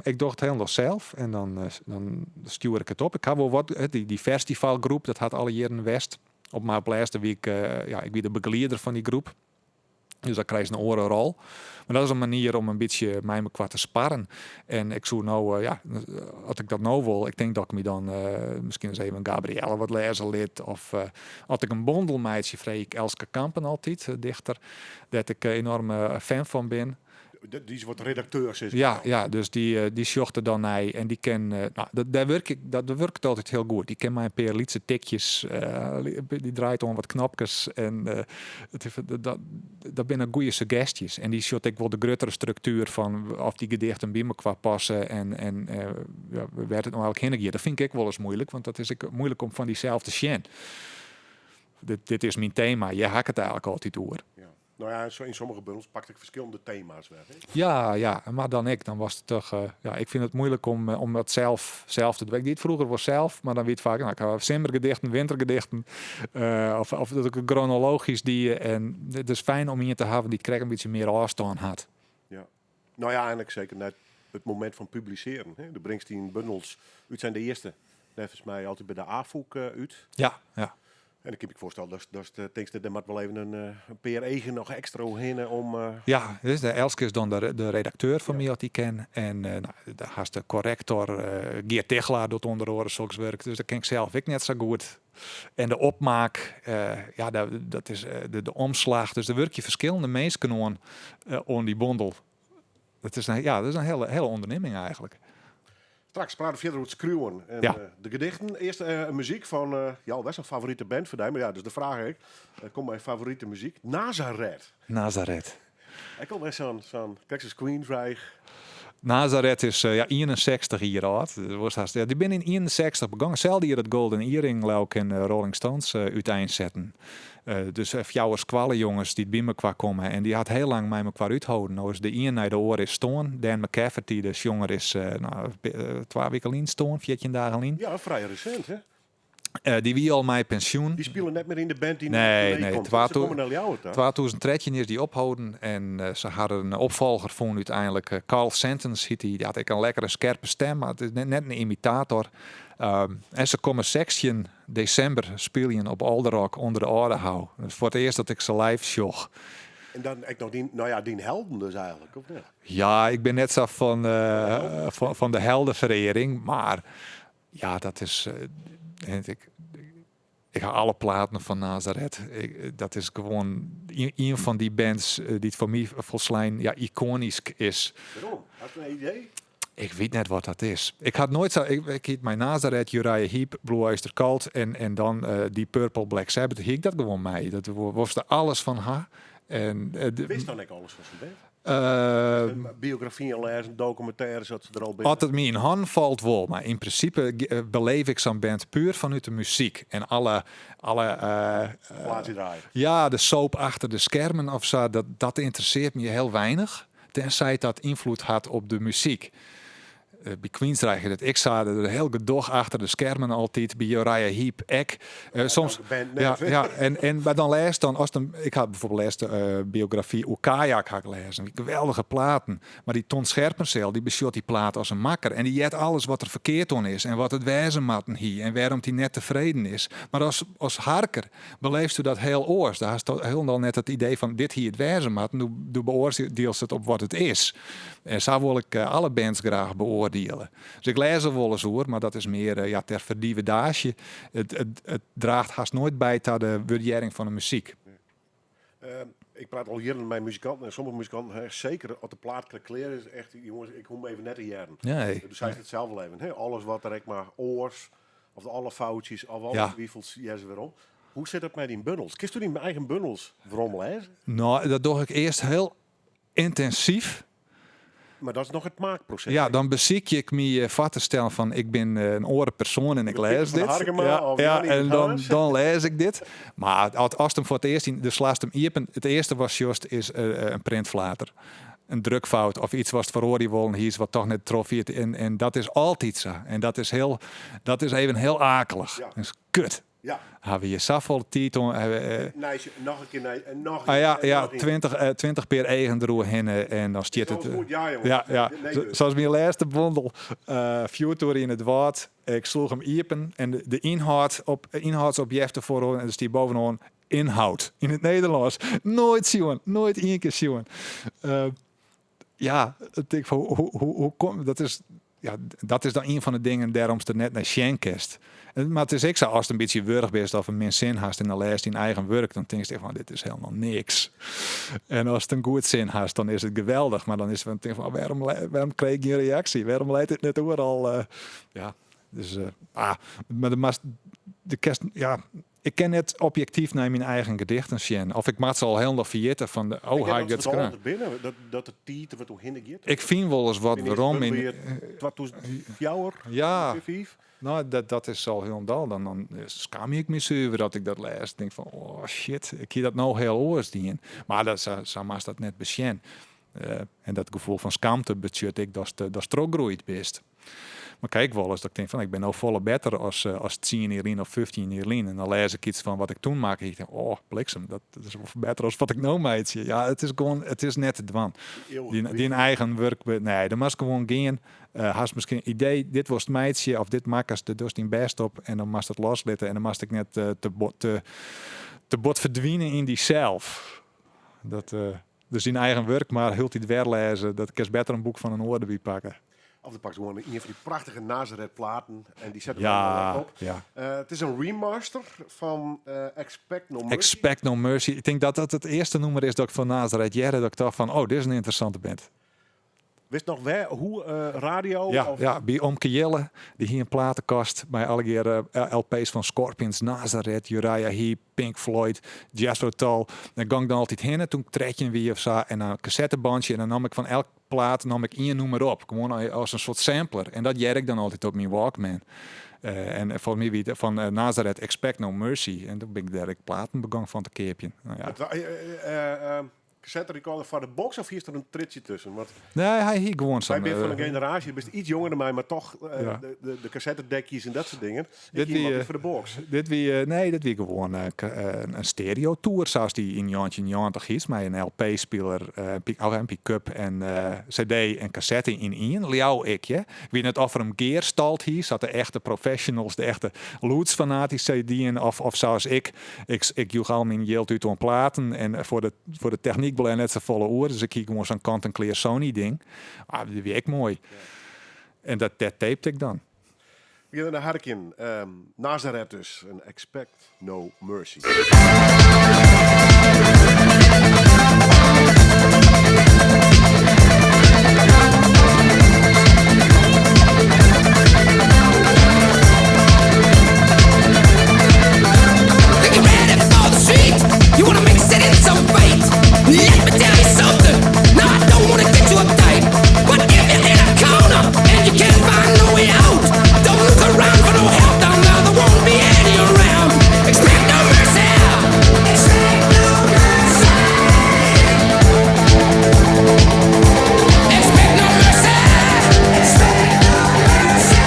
ik doe het helemaal zelf en dan stuur ik het op. Ik heb wel wat, die festivalgroep, dat had alle jaren West. Op mijn laatste week, ik ben de begeleider van die groep. Dus dan krijg je een orenrol. Maar dat is een manier om een beetje mij me te sparren. En ik zou nou, als ik dat nou wil, ik denk dat ik me dan misschien eens even een Gabrielle wat lezen lid. Of als ik een bondelmeidje vreeg ik Elske Kampen altijd, dichter, dat ik enorme fan van ben. Die is wat redacteurs is. Ja, dus die zocht er dan naar en die ken, dat werkt altijd heel goed. Die ken mij een paar lietse tikjes, die draait om wat knopjes en dat zijn goede suggesties. En die zocht ik wel de grotere structuur van of die gedichten bij me qua passen en werd het nou eigenlijk heen. Dat vind ik wel eens moeilijk, want dat is moeilijk om van diezelfde sjen. Dit is mijn thema, je hakt het eigenlijk altijd door. Ja. Nou ja, in sommige bundels pakte ik verschillende thema's weg. Hè? Ja, maar dan was het toch... ik vind het moeilijk om dat zelf te doen. Ik deed het vroeger voor zelf, maar dan weet vaak... ik heb zomergedichten, wintergedichten, of dat ik chronologisch die... En het is fijn om iemand te hebben die krijg een beetje meer afstand had. Ja. Nou ja, en ik zeker net het moment van publiceren. Hè? De brengt die in bundels uit zijn de eerste. Volgens mij altijd bij de AFOEK uit. Ja. En dan kan ik me voorstellen, dat denk ik, er moet wel even een PR eigen nog extra heen om... Ja, dus de Elske is dan de redacteur van mij, wat die ken. En daar has de corrector Geert Tichelaar doet onder oren zulks werk. Dus dat ken ik zelf ik net zo goed. En de opmaak, dat is de omslag. Dus er werk je verschillende mensen aan die bondel. Dat is een hele onderneming eigenlijk. Straks praten we verder over het schreeuwen en de gedichten. Eerst muziek van, best een favoriete band voor mij. Maar ja, dus de vraag is, komt mijn favoriete muziek? Nazareth. Ik kom bij zo'n Texas Queensrÿche. Nazareth is 61 jaar oud. Die ben in 61 begonnen. Hetzelfde hier het Golden Earring Lauk en Rolling Stones uiteenzetten. Dus fjouwers kwallen jongens die bij me qua komen. En die had heel lang mij me qua uithouden. Nou is de een naar de oor is Stoon. Dan McCafferty, de jonger is 2 weken lien Stoon, 14 dagen lien. Ja, vrij recent hè? Die wie al mijn pensioen. Die spelen net meer in de band die nee. komt. Ze komen naar jou uit. 2013 is die ophouden en ze hadden een opvolger van uiteindelijk. Carl Sentence heet die had ik een lekkere scherpe stem, maar het is net een imitator. En ze komen 16 december spelen op Alderrock onder de Aardehouw. Dat is voor het eerst dat ik ze live zag. En dan ik nog die helden dus eigenlijk, of niet? Ja, ik ben net zo van de heldenverering, maar ja, dat is... Ik ga alle platen van Nazareth. Dat is gewoon een van die bands die het voor mij volslijn iconisch is. Waarom? Had je een idee? Ik weet net wat dat is. Ik had nooit zo... Ik hiet mijn Nazareth, Uriah Heep, Blue Oyster Cult en dan die Purple Black Sabbath. Hiek ik dat gewoon mee. Dat was er alles van haar. Wist dan ik alles van zijn band? Biografieën lezen, documentaires, dat ze er al bij. Als het me in hand valt wel, maar in principe beleef ik zo'n band puur vanuit de muziek en alle ja, de soap achter de schermen of zo, dat interesseert me heel weinig, tenzij dat invloed had op de muziek. Bij Queensrÿche dat ik zat er heel gedoog achter de schermen altijd bij Uriah Heep soms maar dan lees dan als ik had bijvoorbeeld lezen biografie Ukajak had gelezen, geweldige platen, maar die Ton Scherpenzeel die beschot die plaat als een makker en die jet alles wat er verkeerd on is en wat het wijzen matten hier en waarom die net tevreden is, maar als harker beleefst u dat heel oors, daar is heel net het idee van dit hier het wijzen matten, doe beoordeelt het op wat het is en zo wil ik alle bands graag beoordelen. Dus ik lees er wel eens hoor, maar dat is meer ter verdievendage. Het draagt haast nooit bij tot de waardering van de muziek. Ik praat al hier met mijn muzikanten en sommige muzikanten, zeker als de plaat kleren is echt, jongens, ik hoef even net te jaren. Nee. Dus hij is het zelf wel even. Hè? Alles wat er maar oors, of alle foutjes, of alle wievels, ze weer om. Hoe zit het met die bundels? Kist u die mijn eigen bundels waarom lezen? Nou, dat doe ik eerst heel intensief. Maar dat is nog het maakproces. Ja, dan beziek ik me vast te stellen van ik ben een oren persoon en ik De lees Pieter van dit. Harkema Ja, of ja, Jannie en Haans. dan lees ik dit. Maar als hem voor het eerst in de slaast hem iepen, het eerste was juist is een printvlater. Een drukfout of iets was het verhoor wollen hier is wat toch net trofiert en dat is altijd zo. En dat is even heel akelig. Ja. Dat is kut. Ja. Hebben we je safol titel Nee, nog een keer nee. En nog een ja, keer. ja 20 per eigen droe hinnen en dan stiert het. Zo goed, ja, jongen. Ja. Nee, dus. Zoals mijn laatste bondel, Future in het woord. Ik sloeg hem iepen en de inhoudsobjecten voorhoor en er stier bovenaan inhoud in het Nederlands. Nooit zien, nooit één keer zien. Ja, ik denk van hoe komt dat is. Ja, dat is dan een van de dingen daarom er net naar Schenkest. Maar het is ik zo als het een beetje wurg bent of een min zin hast in de les in eigen werk, dan denk je van dit is helemaal niks. En als het een goed zin hast, dan is het geweldig. Maar dan is het van waarom kreeg ik geen reactie? Waarom leidt het net overal? Ja, dus maar de kerst, ja. Ik ken net objectief naar mijn eigen gedichten zien. Of ik maak ze al helemaal vergeten van de Ik hij dat gaat het al binnen, dat het tiet wat hoe hinder gaat. Ik vind wel eens wat waarom in. 2004. Ja. 2005. Nou, dat is al helemaal dan schaam ik me zuiver dat ik dat lees. Ik denk van, oh shit, ik hier dat nou heel oors dien. Maar dat zou maar dat net besjen. En dat gevoel van schaamte betjut ik dat strogroeit best. Maar kijk wel eens dat ik denk van, ik ben nou volle beter als 10 jaar of 15 jaar. En dan lees ik iets van wat ik toen maakte. Ik denk, oh bliksem, dat is wel beter als wat ik nou meidje. Ja, het is net te dwan. Die eigen werk, nee, dan moet gewoon gaan. Hast misschien een idee, dit was het meidje of dit maakt de dus die best op en dan moest het loslitten en dan moest ik net te bot verdwijnen in die zelf. Dus in eigen werk, maar hult hij het weer lezen, dat ik beter een boek van een orde wie pakken. Of de pakt gewoon een van die prachtige Nazareth platen en die zetten Ja, we op. ja. Het is een remaster van Expect No Mercy. Expect No Mercy. Ik denk dat dat het eerste nummer is dat ik van Nazareth jaren dat ik dacht van, oh, dit is een interessante band. Wist nog hoe radio? Ja, of... ja, bij Omke Jelle, die hier een platenkast bij alle keer LP's van Scorpions, Nazareth, Uriah Heep, Pink Floyd, Jethro Tull. Dan gang ik dan altijd heen, toen trek je wie of zo en een cassettebandje en dan nam ik van elk plaat één nummer op, gewoon als een soort sampler. En dat jerk ik dan altijd op mijn Walkman. En voor mij wie van Nazareth Expect No Mercy. En toen ben ik daar platen begonnen van te keepje. Nou, ja. Cassette recorder voor de box of hier is er een tritje tussen? Want Nee, hij hier gewoon wij zo'n... zijn van een generatie, je bent iets jonger dan mij, maar toch Ja. de cassettedekjes en dat soort dingen. Dit Ik hier wie, voor de box. Dit wie gewoon een stereo tour zoals die in 1990 is. Met een LP-speler, een pick-up en cd en cassette in één. Liao ik, je. Ik weet net of er een gear stalt hier. Zat de echte professionals, de echte loods fanatici cd'en. Of zoals ik joeg al mijn geld uit om platen. En voor de techniek bleef net zo volle oor. Dus ik kijk gewoon zo'n kant-en-clear Sony ding. Dat wie ik mooi. Ja. En dat tapte ik dan. We gaan naar Harkin. Nazareth dus. En Expect No Mercy. Think you're ready for the street? You wanna mix it in some fight? Let me tell you something. No, I don't wanna get you uptight. But if you're in a corner and you can't find no way out, don't look around for no help down there. There won't be any around. Expect no mercy. Expect no mercy. Expect no mercy. Expect no mercy.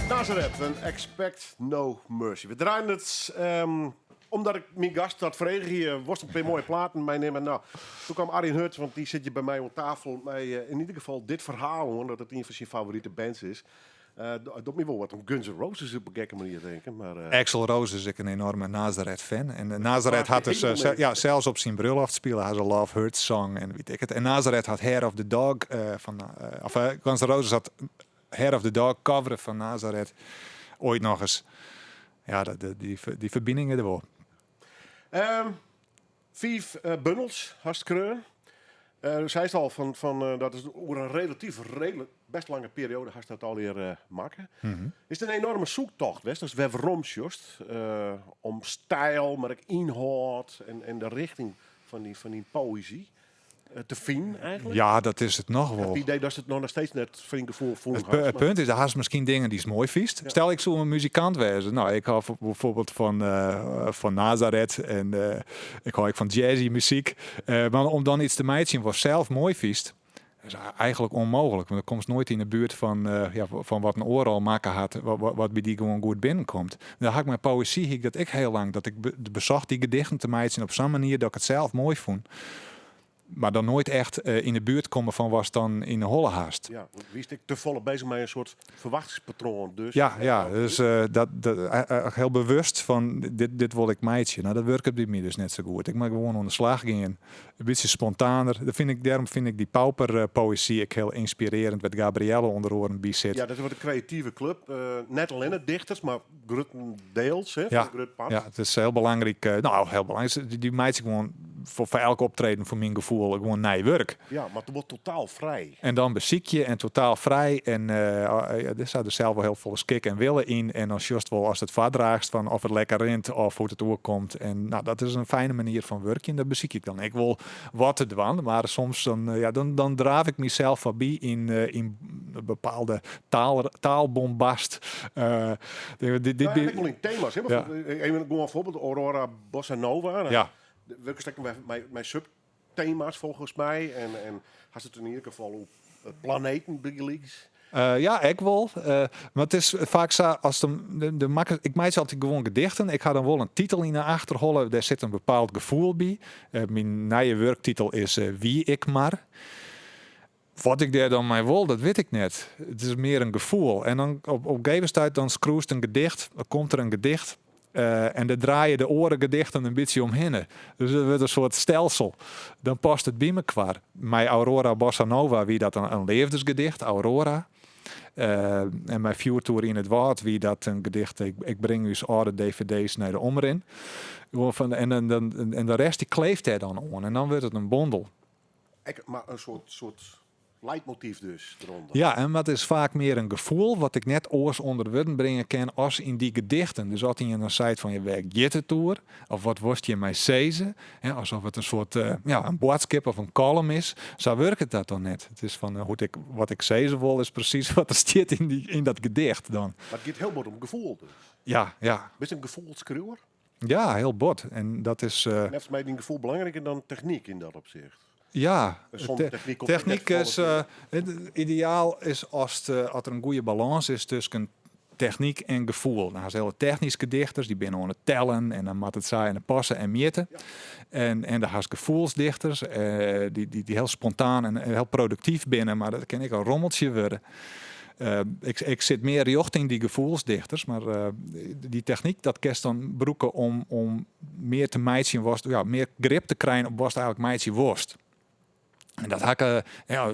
Nazareth en Expect No Mercy. We draaien het omdat ik mijn gast had vregen hier was een paar mooie platen meenemen. Nou, toen kwam Arjen Hurt, want die zit je bij mij op tafel. Mij in ieder geval dit verhaal, omdat het een van zijn favoriete bands is. Doet me wel wat om Guns N' Roses op een gekke manier denken. Maar, Axl Rose is ik een enorme Nazareth-fan. En Nazareth had dus zelfs op zijn bruiloft spelen hij een Love Hurts song en weet ik het. En Nazareth had Hair of the Dog Guns N' Roses had Hair of the Dog coveren van Nazareth ooit nog eens. Ja, die verbindingen er wel. 5 bundels, hartstikke. Zij is al van dat is over een redelijk best lange periode had dat alweer maken. Is het een enorme zoektocht, West? Dus waarom just om stijl, maar ook inhoud en de richting van die poëzie te vinden eigenlijk. Ja, dat is het nog Ik heb wel. het idee dat ze het nog steeds net vrienden voor Het punt is, daar haast misschien dingen die is mooi viest. Stel, ik zou een muzikant wezen. Nou, ik hou bijvoorbeeld van Nazareth en ik hou ook van jazzy muziek. Maar om dan iets te meiden wat zelf mooi viest, is eigenlijk onmogelijk. Want dan komt nooit in de buurt van wat een oor al maken had, wat bij die gewoon goed binnenkomt. Dan had ik mijn poëzie, dat ik heel lang, dat ik bezocht die gedichten te meiden op zo'n manier dat ik het zelf mooi vond. Maar dan nooit echt in de buurt komen van was dan in de holle haast. Ja, wie is ik te volle bezig met een soort verwachtingspatroon. Dus, Dus dat heel bewust van dit wil ik meidje. Nou, dat werkt op dit moment dus net zo goed. Ik mag gewoon aan de slag gaan. Een beetje spontaner. Daarom vind ik die pauper-poëzie heel inspirerend. Wat Gabrielle onder oren bij zit. Ja, dat wordt een creatieve club. Net alleen het dichters, maar grotendeels. Hè, Ja. van Grut Paps. Ja, het is heel belangrijk. Heel belangrijk. Die meidje gewoon voor elk optreden, voor mijn gevoel, gewoon nijwerk. Ja, maar het wordt totaal vrij. En dan beziek je en totaal vrij. En er staat er zelf wel heel veel skik en willen in. En dan just wel als het vaardraagst van of het lekker rint of hoe het oorkomt. En nou, dat is een fijne manier van werken. Dat beziek ik dan. Ik wil wat te doen, maar soms dan draaf ik mezelf voorbij in bepaalde taalbombast. Ik wil in thema's. Hè, Ja. Even gewoon een voorbeeld. Aurora Bossa Nova. Ja. Welke stekken mijn subthema's volgens mij. En had het in ieder geval op planeten begeleid. Ja, ik wel. Maar het is vaak zo, als ik maak altijd gewoon gedichten. Ik ga dan wel een titel in de achterhollen. Daar zit een bepaald gevoel bij. Mijn nieuwe werktitel is Wie ik maar. Wat ik daar dan mee wil, dat weet ik net. Het is meer een gevoel. En dan op een gegeven moment dan schroest een gedicht. Dan komt er een gedicht. En dan draai je de oren gedichten een beetje omheen. Dus het wordt een soort stelsel. Dan past het bij elkaar. Mijn Aurora Bossa Nova, wie dat een levensgedicht, Aurora. En mijn Vuurtour in het Woud, wie dat een gedicht. Ik breng dus oude dvd's naar de omrin. En de rest die kleeft er dan om. En dan wordt het een bondel. Maar een soort leidmotief dus eronder. Ja, en dat is vaak meer een gevoel wat ik net oors onder woorden brengen kan als in die gedichten. Dus als je dan zei van je werk jittertour, of wat worst je mij zezen, alsof het een soort een boodschap of een column is, zo werkt dat dan net. Het is van wat ik zezen wil is precies wat er staat in dat gedicht dan. Maar het gaat heel bot om gevoel dus. Ja. Best een gevoelsschreeuwer. Ja, heel bot. En dat is... En heeft mij die gevoel belangrijker dan techniek in dat opzicht. Ja, Zonder techniek komt het techniek net is vallen. het ideaal is als er een goede balans is tussen techniek en gevoel. Nou, zijn hele technische dichters die binnen aan het tellen en dan moet het saai en het passen en meten. Ja. En daar haast gevoelsdichters die heel spontaan en heel productief binnen, maar dat kan ik een rommeltje worden. Ik zit meer richting die gevoelsdichters, maar die techniek dat kerst dan broeken om meer te meidje worst, meer grip te krijgen op wat eigenlijk meidje worst. En dat hakken,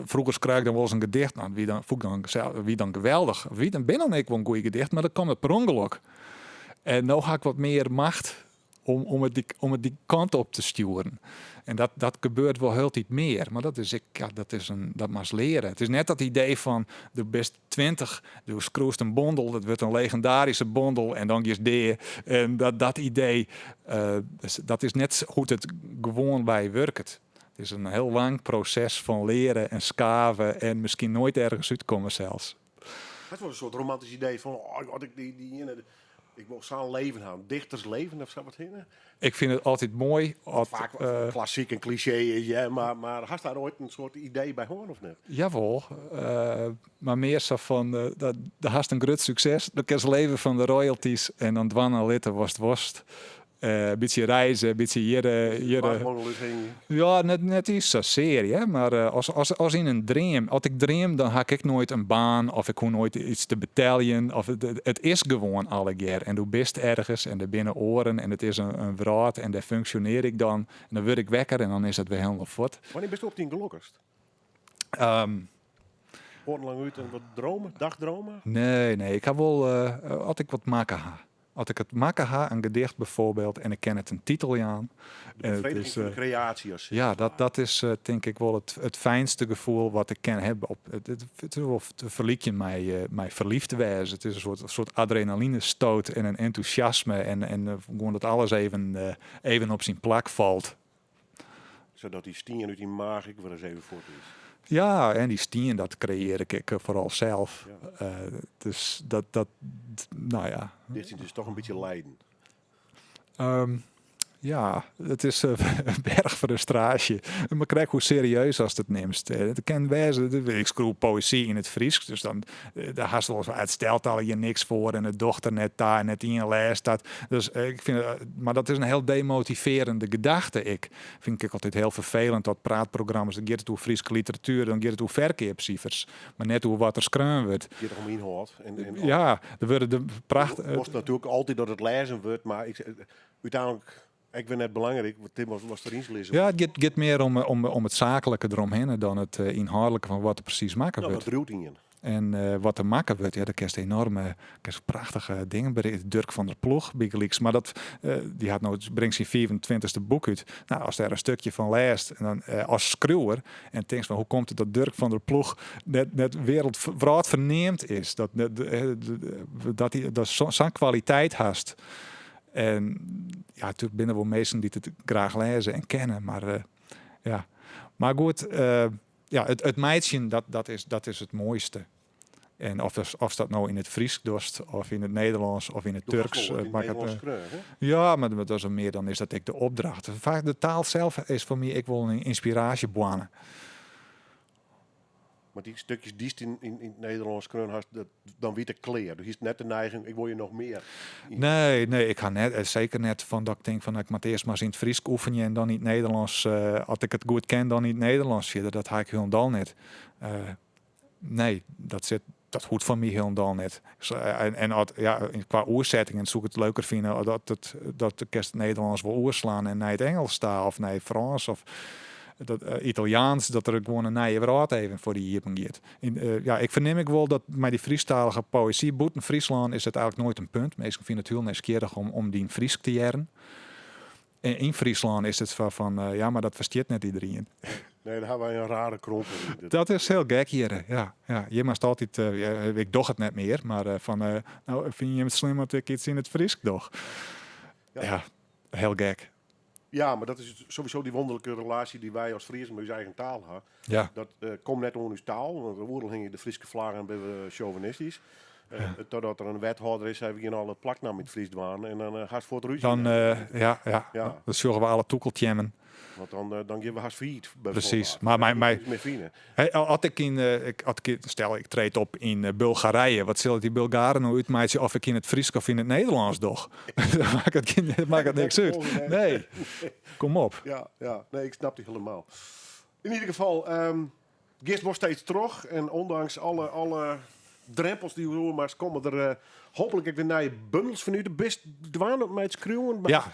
vroeger schreef ik dan wel eens een gedicht. Nou, wie dan geweldig. Wie dan ben dan ik wel een goede gedicht, maar dan kwam het per ongeluk. En nu ga ik wat meer macht om het die kant op te sturen. En dat gebeurt wel heel iets meer. Maar dat mag leren. Het is net dat idee van de best 20, dus schroest een bondel, dat wordt een legendarische bondel en dan is die. En dat idee, dat is net goed het gewoon bij werkt. Het is een heel lang proces van leren en schaven en misschien nooit ergens uitkomen zelfs. Het wordt een soort romantisch idee van, ik wil zo'n leven houden. Dichtersleven of zo wat heen. Ik vind het altijd mooi. Vaak klassiek en cliché is, ja, maar had daar ooit een soort idee bij horen of net? Jawel, maar meer zo van, dat haast een groot succes. Dan kan je leven van de royalties en dan dwannen litten worst. Een beetje reizen, een beetje ja, net iets zo serie, hè? Maar als in een droom. Als ik droom, dan heb ik nooit een baan of ik hoef nooit iets te betalen. Of het is gewoon alle keer. En doe best ergens en er binnen oren en het is een wraad en daar functioneer ik dan. En dan word ik wekker en dan is het weer helemaal voort. Wanneer bist je op die gelukkigst? Lang uit en wat dromen, dagdromen? Nee, ik heb wel altijd wat maken. Als ik het maken ha, een gedicht bijvoorbeeld, en ik ken het een titel aan. De bevrediging van de creatie. Als Ja, dat is denk ik wel het fijnste gevoel wat ik kan hebben. Het is of te verliek je mij verliefd te wezen. Het is een soort adrenaline stoot en een enthousiasme. En gewoon dat alles even op zijn plak valt. Zodat die stien uit die maag ik weer eens even voort is. Ja, en die stien, dat creëer ik vooral zelf. Ja. Dus nou ja. Dit is dus toch een beetje lijden. Ja, het is een berg frustratie. Maar krijg hoe serieus als het neemt. Het kan wezen, ik schreeuw poëzie in het Fries. Dus dan daar haast wel eens, het stelt al je niks voor. En de dochter net daar, net in les dat. Dus ik vind, maar dat is een heel demotiverende gedachte. Vind ik altijd heel vervelend dat praatprogramma's. Dan gaat het over Friese literatuur, dan gaat het over verkeerscijfers. Maar net hoe wat er schreeuwen wordt. Je er om inhoud. Ja, er worden de pracht. Het was natuurlijk altijd dat het lezen wordt, maar uiteindelijk. Ik ben net belangrijk, want Tim was erin lezen. Ja, het gaat meer om het zakelijke eromheen dan het inhoudelijke van wat er precies maken Nou, wordt. dat roert in je. En wat er maken wordt, ja, daar kerst enorme, prachtige dingen bij. Dirk van der Ploeg, Big Leaks. Maar dat, die had nou, brengt zijn 24e boek uit. Nou, als daar een stukje van leest, en dan als schreeuwer, en denkt van hoe komt het dat Dirk van der Ploeg net wereldwijd verneemd is, dat hij zo'n kwaliteit haast. En ja, natuurlijk binnen wel mensen die het graag lezen en kennen, maar ja. Maar goed, ja, het meidje, dat is het mooiste. En of dat nou in het Fries doet, of in het Nederlands, of in het Turks. Ja, maar dat is er meer dan is dat ik de opdracht. Vaak de taal zelf is voor mij ik wel een inspiratiebron. Maar die stukjes die in het Nederlands kunnen hast, dan weet ik clear. Dus is net de neiging, ik wil je nog meer. Nee, ik ga net, zeker net van dat ik denk van ik moet eerst maar eens in het Fries oefenen en dan in het Nederlands. Als ik het goed ken, dan in het Nederlands verder. Dat ga ik helemaal net. Nee, dat hoeft van mij helemaal net. En qua oorzettingen zoek ik het leuker vinden dat de kerst het Nederlands wil oorslaan en naar het Engels staan of naar het Frans of dat Italiaans, dat er gewoon een nieuwe woord even voor die hier gaat. Ja, ik verneem ik wel dat met die Friestalige poëzie, boeten Friesland is het eigenlijk nooit een punt. Mensen vinden het heel nieuwsgierig om die in Fries te jaren. En in Friesland is het van ja, maar dat versteert net iedereen. Nee, daar hebben wij een rare krompel in. Dat is heel gek hier. Ja. Je mag altijd, ik doch het net meer, maar nou vind je het slim dat ik iets in het Fries doch? Ja, heel gek. Ja, maar dat is sowieso die wonderlijke relatie die wij als Friesen met onze eigen taal hebben. Ja. Dat komt net onder uw taal. Want de oorlog hingen de Friese vlaggen en ben we chauvinistisch. Totdat er een wethouder is, hebben we hier al het plaknaam in het Fries dwaan. En dan gaat het voor het ruzie. Dan, ja. Dan zorgen we alle toekeltjemmen. Want dan geven we haast failliet. Precies. Maar stel ik treed op in Bulgarije. Wat zullen die Bulgaren nou uitmaken of ik in het Fries of in het Nederlands doch? maakt het niks uit. Nee, kom op. Ja, nee, ik snap die helemaal. In ieder geval, Gist wordt steeds terug. En ondanks alle drempels die we doen, maar komen er hopelijk ook de nieuwe bundels van u. De best dwaan op mij het schreeuwen. Ja.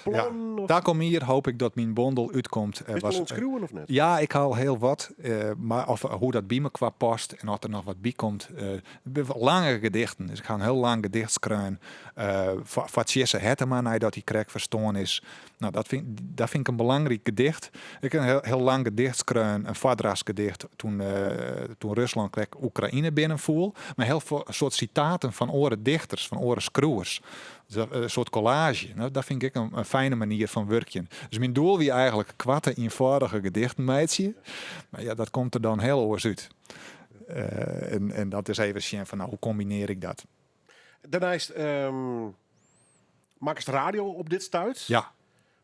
Daar kom hier, hoop ik dat mijn bundel uitkomt. Is het schreeuwen of net? Ja, ik haal heel wat. Maar hoe dat bij me qua past en of er nog wat bij komt. Lange gedichten. Dus ik ga een heel lang gedicht schrijven. Van Jesse Hettema, nadat hij correct verstaan is. Nou, dat vind ik een belangrijk gedicht. Ik heb een heel lang gedicht schrijven. Een vadrasgedicht toen Rusland kreeg Oekraïne binnenvoel. Maar heel veel soort citaten van oren dichters, van oren schroers. Dus een soort collage. Nou, dat vind ik een fijne manier van werken. Dus mijn doel wie eigenlijk kwatte eenvoudige gedichten meidje. Maar ja, dat komt er dan heel oors uit. En dat is even zien van, nou, hoe combineer ik dat? Daarnaast maak eens radio op dit stuit. Ja.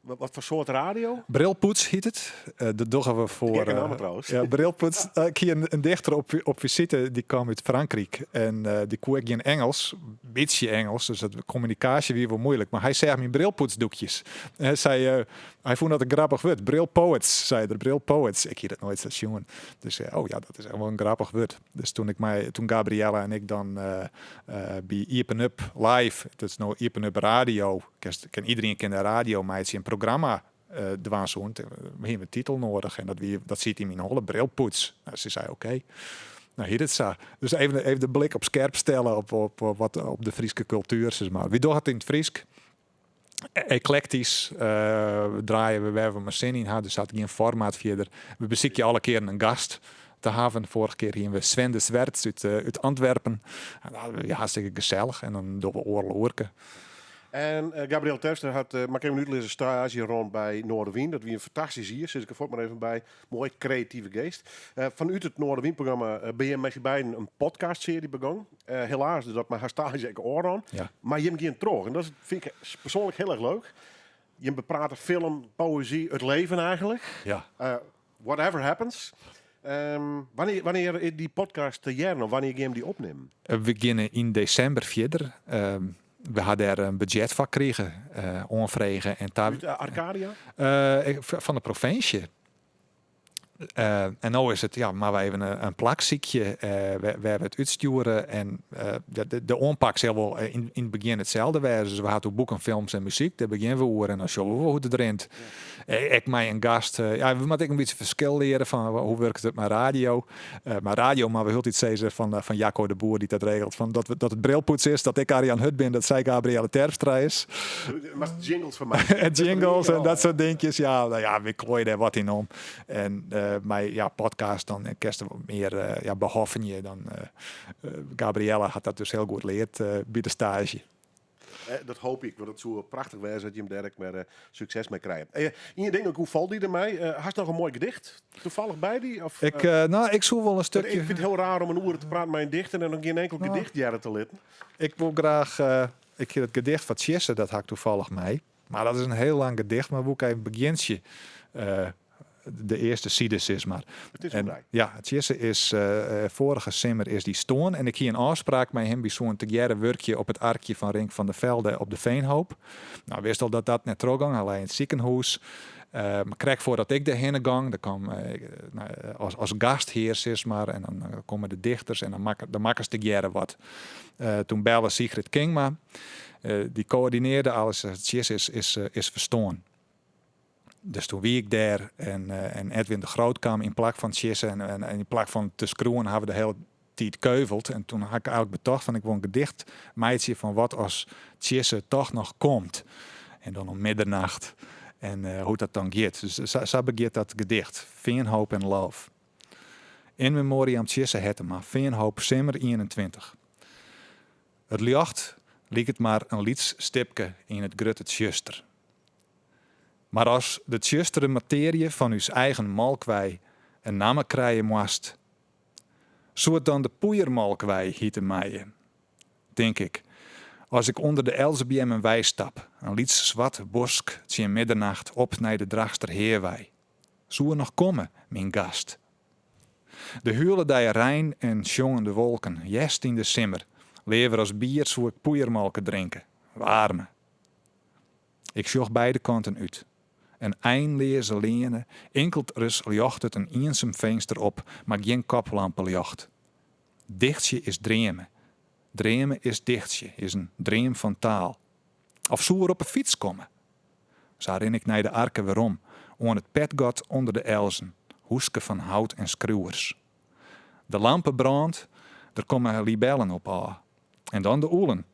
Wat voor soort radio? Brilpoets heet het. Dat doen we voor. Gekke naam trouwens. Ja, Brilpoets. Ik hier een dichter op visite die kwam uit Frankrijk en die kon ik in Engels, beetje Engels, dus dat communicatie weer wel moeilijk. Maar hij zei mijn brilpoetsdoekjes. Hij zei, hij vond dat een grappig woord. Brilpoets, zei er. Brilpoets. Ik hier het nooit zo jongen. Dus oh ja, dat is wel een grappig woord. Dus toen Gabriella en ik dan bij Iepen Up Live, dat is nou Iepen Up Radio. Iedereen kent de radio, maar het is een programma dwaan zo'n. We hebben een titel nodig en dat ziet hij in mijn holle brilpoets. Nou, ze zei oké. Nou, hier is zo. Dus even de blik op scherp stellen op de Friese cultuur. Zeg maar. Wie doet het in het Friesk? Eclectisch draaien we waar we maar zin in hadden. Dus had geen formaat verder. We bezieken je alle keer een gast te hebben. Vorige keer hier we Sven de Zwerts uit Antwerpen. Ja, hartstikke gezellig. En dan doen we oorlogen. En Gabriel Terpstra had maar een minuut een stage rond bij Noorderwien. Dat wie een fantastisch hier. Zit ik er voort maar even bij. Mooi creatieve geest. Vanuit het Noorderwien-programma ben je met je beiden een podcastserie begonnen. Helaas, dus dat mijn haar stage ik oor aan. Ja. Maar je hebt geen terug. En dat vind ik persoonlijk heel erg leuk. Je bepraat film, poëzie, het leven eigenlijk. Ja. Whatever happens. Wanneer die podcast te jaren of wanneer je hem die opneemt? We beginnen in december verder. We hadden er een budget van gekregen, onvregen en Uit Arcadia? van de provincie. En nu is het, ja, maar we even een plakziekje. We hebben het uitsturen en de onpak zal wel in het begin hetzelfde zijn. Dus we hadden boeken, films en muziek. Daar beginnen we over en dan zullen we hoe het rent. Ik mij een gast. Ja, we moeten een beetje verschil leren van hoe werkt het met radio. Maar radio, maar we hulp iets zeggen van Jacco de Boer die dat regelt. Van dat het brilpoets is, dat ik Arjan Hut ben, dat zij Gabrielle Terpstra is. Maar jingles van mij. En jingles en dat soort dingetjes. Ja, nou ja, we klooien daar wat in om. En mijn podcast dan kerst meer behoffen je dan Gabrielle had dat dus heel goed leerd bij de stage. Dat hoop ik, want het zou prachtig zijn dat je hem direct met succes mee krijgt. En je denkt ook, hoe valt die ermee? Had je nog een mooi gedicht toevallig bij die? Of, Ik zoek wel een stukje. Ik vind het heel raar om een uur te praten met een dichter en dan geen enkel gedicht jaren te litten. Ik wil graag, ik heb het gedicht van Tjesse, dat had ik toevallig mee. Maar dat is een heel lang gedicht, maar hoe ik even begintje. De eerste Sides is maar. Het is en, ja, het Tjesse is vorige simmer is die stoon. En ik hier een afspraak met hem bij zo'n tegere werkje op het arkje van Rink van der Velde op de Veenhoop. Nou, wist al dat net teruggang, alleen in het ziekenhuis. Maar kreeg voordat ik daarheen gang, dan kwam als gastheer is maar. En dan komen de dichters en dan maken ze tegere wat. Toen belde Sigrid Kingma. Die coördineerde alles. Het Tjesse is verstoon. Dus toen wie ik daar en Edwin de Groot kwam in plak van Tjesse en in plak van te screwen hebben we de hele tijd keuveld. En toen had ik eigenlijk bedacht van ik wil een gedicht meidje van wat als Tjesse toch nog komt. En dan om middernacht en hoe dat dan gaat. Dus zo begint dat gedicht. Veenhoop en Love. In memoriam Tjesse Hettema. Veenhoop simmer 21. Het licht liek het maar een lietsstipke in het grutte tjuster. Maar als de tjustere materie van uw eigen malkwij een naam krijgen moest, zou het dan de poeiermalkwij hieten mij, denk ik. Als ik onder de Elsebiem en wij stap, een liets zwart bosk, tje middernacht op naar de Dragster Heerwij. Zou er nog komen, mijn gast? De huilen die rein en sjongen de wolken, jest in de simmer, lever als bier zou ik poeiermalken drinken, warme. Ik zocht beide kanten uit. En eindleerse leene, enkelt rus ljocht het een eensem venster op, maar geen koplampen ljocht. Dichtje is dremen. Dremen is dichtje, is een dream van taal. Of zou er op een fiets komen? Zo ren ik naar de arken weerom, on het petgot onder de elzen, hoeske van hout en skruwers. De lampen brandt, er komen libellen op aan. En dan de oelen.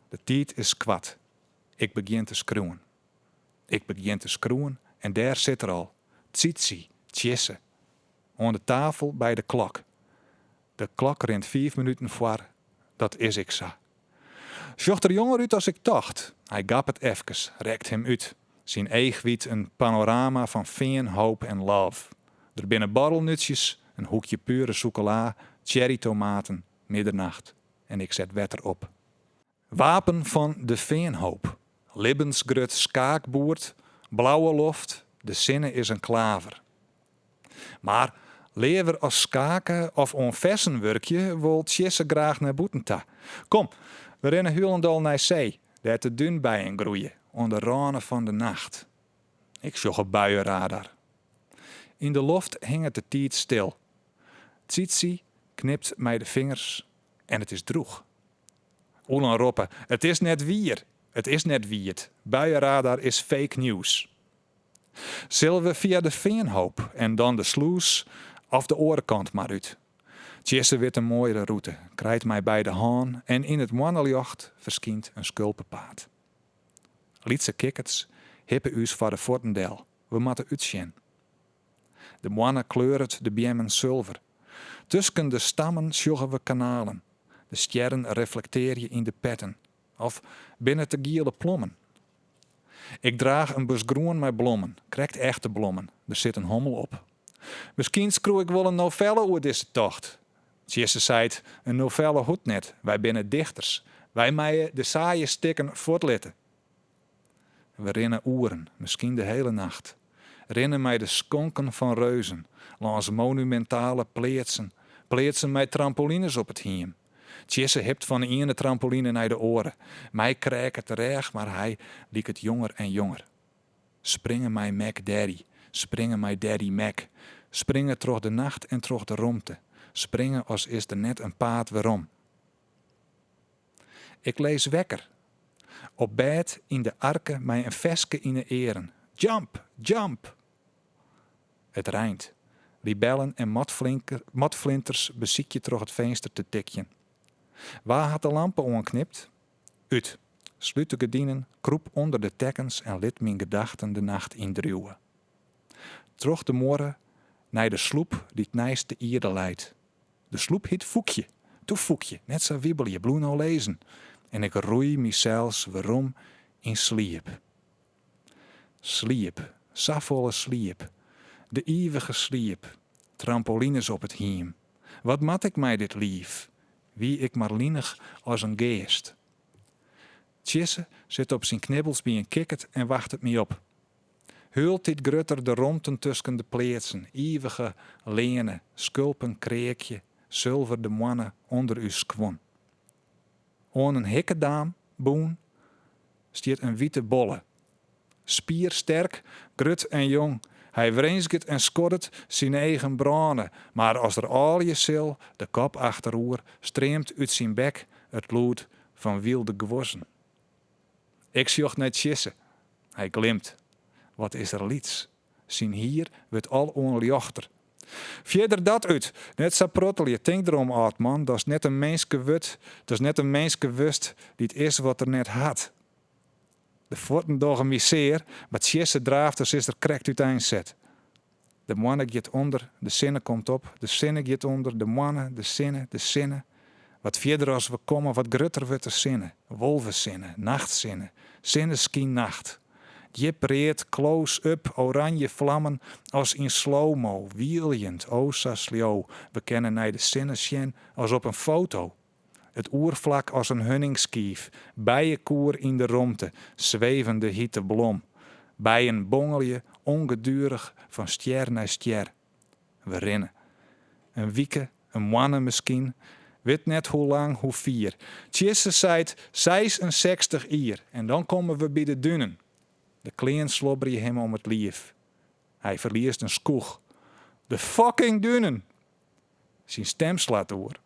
De tijd is kwad. Ik begin te skruwen. Ik begin te skroeien en daar zit er al. Tsitsi, Tjesse. Aan de tafel bij de klok. De klok rent 5 minuten voor. Dat is ik zo. Zocht er jonger uit als ik dacht. Hij gap het even, rekt hem uit. Zijn eegwiet een panorama van veen, hoop en love. Er binnen borrelnutjes, een hoekje pure chocola, cherrytomaten, middernacht. En ik zet wetter op. Wapen van de veenhoop. Libbensgrut skaakboert, blauwe loft, de zinne is een klaver. Maar lever als skaken of onversen werkje wil Tjesse graag naar Boetenta. Kom, we rennen Hulendal naar zee, daar te dun bijen groeien, onder ranen van de nacht. Ik zocht een buienradar. In de loft hing het de tijd stil. Tsitsi knipt mij de vingers en het is droeg. Oelen roepen, het is net wier. Het is net wierd. Buienradar is fake news. Zullen we via de Veenhoop en dan de sluis of de orenkant maar uit? Tjesse wit een mooiere route, krijgt mij bij de haan en in het manneljocht verschijnt een skulpenpaard. Lietse kikkers hippen us voor de Fortendel. We moeten uitzien. De mannen kleuren de bjemmen zilver. Tussen de stammen sjoggen we kanalen. De sterren reflecteer je in de petten. Of binnen de giele plommen. Ik draag een bus groen met blommen. Krijgt echte blommen. Er zit een hommel op. Misschien schroe ik wel een novelle over deze tocht. Tjesse zei een novelle hoed net. Wij binnen dichters. Wij mij de saaie stikken voortlitten. We rennen oeren, misschien de hele nacht. Rennen mij de skonken van reuzen. Langs monumentale pleetsen. Pleetsen met trampolines op het hiem. Tjesse hipt van de ene trampoline naar de oren. Mij kreeg het terecht, maar hij liek het jonger en jonger. Springen mij Mac Daddy. Springen mij Daddy Mac. Springen troch de nacht en troch de romte. Springen als is er net een paard waarom. Ik lees wekker. Op bed in de arken mij een veske in de eren. Jump, jump. Het rijnt. Libellen en matflinters beziek je troch het venster te tikjen. Waar had de lampen ongeknipt? Uit. Sluit de gordijnen, kroep onder de tekkens en liet mijn gedachten de nacht indruwen. Troch de morgen naar de sloep die het nijste ierde leidt. De sloep hiet Foekje. Toe Foekje, net zo wiebel je bloe nou lezen. En ik roei mijzelfs waarom in sliep. Sliep, safvolle sliep. De eeuwige sliep. Trampolines op het hiem. Wat mat ik mij dit lief? Wie ik maar lienig als een geest. Tjesse zit op zijn knibbels bij een kikkert en wacht het me op. Hult dit grutter de romten tussen de pleetsen. Eeuwige lenen, skulpen kreekje, zilver de mannen onder uw skwon. On een hikkedaam, boen, stiert een witte bolle. Spiersterk, grut en jong. Hij wreensget en skorret zijn eigen branen. Maar als er al je sil, de kop achteroer, streamt uit zijn bek het bloed van wilde gewossen. Ik sjocht naar Tjesse. Hij glimt. Wat is er liets? Zijn hier wordt al onljochter. Verder dat uit. Net zo prottel je. Denk erom, oud man. Dat is net een menske wut. Dat is net een menske wust die het is wat er net had. De voeten dogen miseer, maar Tjesse draafters is er krekt uiteenzet. De mannen gaat onder, de zinnen komt op. De zinnen gaat onder, de mannen, de zinnen. Wat verder als we komen, wat grutter wordt de zinnen. Wolvenzinnen, nachtzinnen, zinneskien nacht. Jip reert, close-up, oranje vlammen als in slow-mo, wieljend, osa slio. We kennen naar de zinnen als op een foto. Het oervlak als een hunningskief, bijenkoer in de romte, zwevende hitte blom. Bijen bongelje, ongedurig, van ster naar ster. We rennen. Een wieke, een mannen misschien, weet net hoe lang, hoe vier. Tjesse zeit 66 jaar en dan komen we bij de dunnen. De kleen slobber je hem om het lief. Hij verliest een skoeg. De fucking dunnen. Zijn stem slaat door.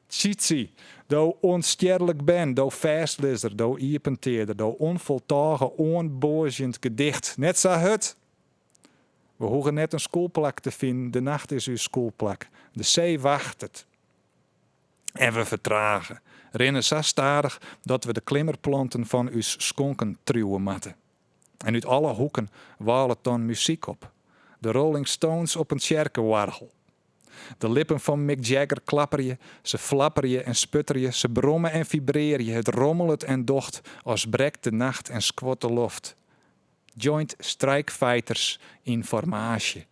Tjitsi, do onsterlijk ben, do vastlezer, do iepenteerder, do onvoltagen, onboozend gedicht. Net zo het. We hoeven net een schoolplak te vinden, de nacht is uw schoolplak. De zee wacht het. En we vertragen, rennen zo stadig dat we de klimmerplanten van uw skonken truwen matten. En uit alle hoeken walen dan muziek op. De Rolling Stones op een tjerkenwargel. De lippen van Mick Jagger klapperje, ze flapperje en sputterje, ze brommen en vibreerje, het rommelt en docht als brekt de nacht en squat de loft. Joint strikefighters in formatie.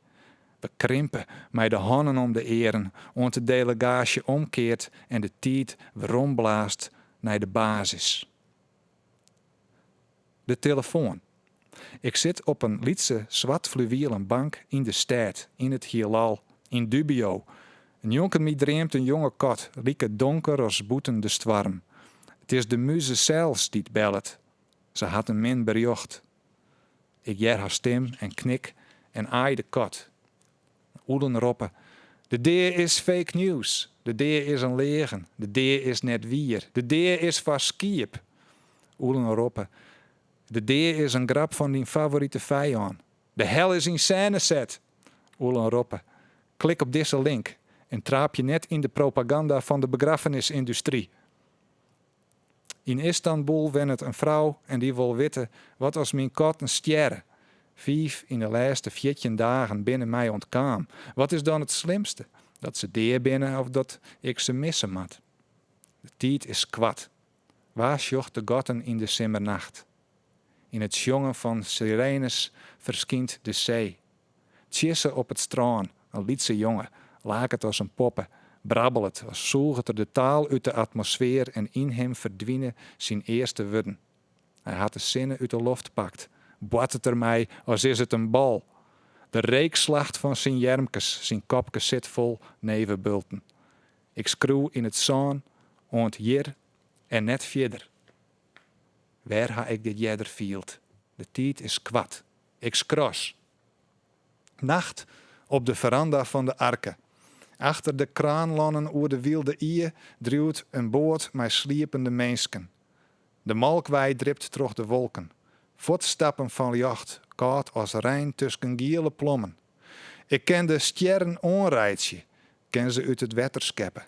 We krimpen met de handen om de eren, ont de delegage omkeert en de tijd weer blaast naar de basis. De telefoon. Ik zit op een lietse zwart fluwelen bank in de stad, in het heelal, in dubio. Een jonker mij dreemt een jonge kat, lieke donker als boeten de stwarm. Het is de muze zelfs die het bellet. Ze had een min berjocht. Ik jer haar stem en knik en aai de kat. Oelen roppen. De deer is fake news. De deer is een legen. De deer is net wier. De deer is van skiep. Oelen roppen. De deer is een grap van die favoriete vijand. De hel is in scène zet. Oelen roppen. Klik op deze link En traap je net in de propaganda van de begrafenisindustrie. In Istanbul wen het een vrouw en die wil weten wat als mijn kat een sterren. 5 in de laatste 14 dagen binnen mij ontkwam. Wat is dan het slimste? Dat ze deer binnen of dat ik ze missen mat? De tijd is kwad. Waar sjocht de gotten in de simmernacht? In het jongen van sirenes verschijnt de zee. Tjisse op het strand, een lietse jongen, laak het als een poppen, brabbel het als zoegt er de taal uit de atmosfeer en in hem verdwijnen zijn eerste woorden. Hij had de zinnen uit de loft pakt, boat het er mij als is het een bal. De reekslacht van zijn jermkes, zijn kopke zit vol nevenbulten. Ik skruw in het zaan, ont hier en net verder. Waar ha ik dit jeder field? De tijd is kwad. Ik skros. Nacht op de veranda van de arke. Achter de kraanlannen oer de wilde ie druwt een boot met sliepende mensken. De malkwei dript troch de wolken. Voetstappen van jacht, koud als rein tussen giele plommen. Ik ken de sterren onrijtje, ken ze uit het wetter scheppen.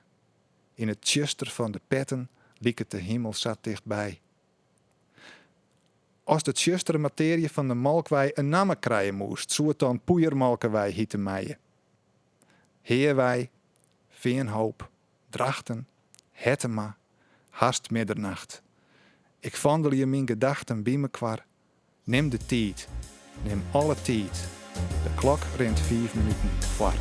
In het tjuster van de petten liek het de hemel zat dichtbij. Als de tjustere materie van de malkwei een namen krijgen moest, zou het dan poeiermalkwei hieten mijen. Heerwei, Veenhoop, Drachten, Hettema, haast middernacht. Ik vandel je mijn gedachten bij me kwar. Neem de tijd, neem alle tijd. De klok rent 5 minuten voor.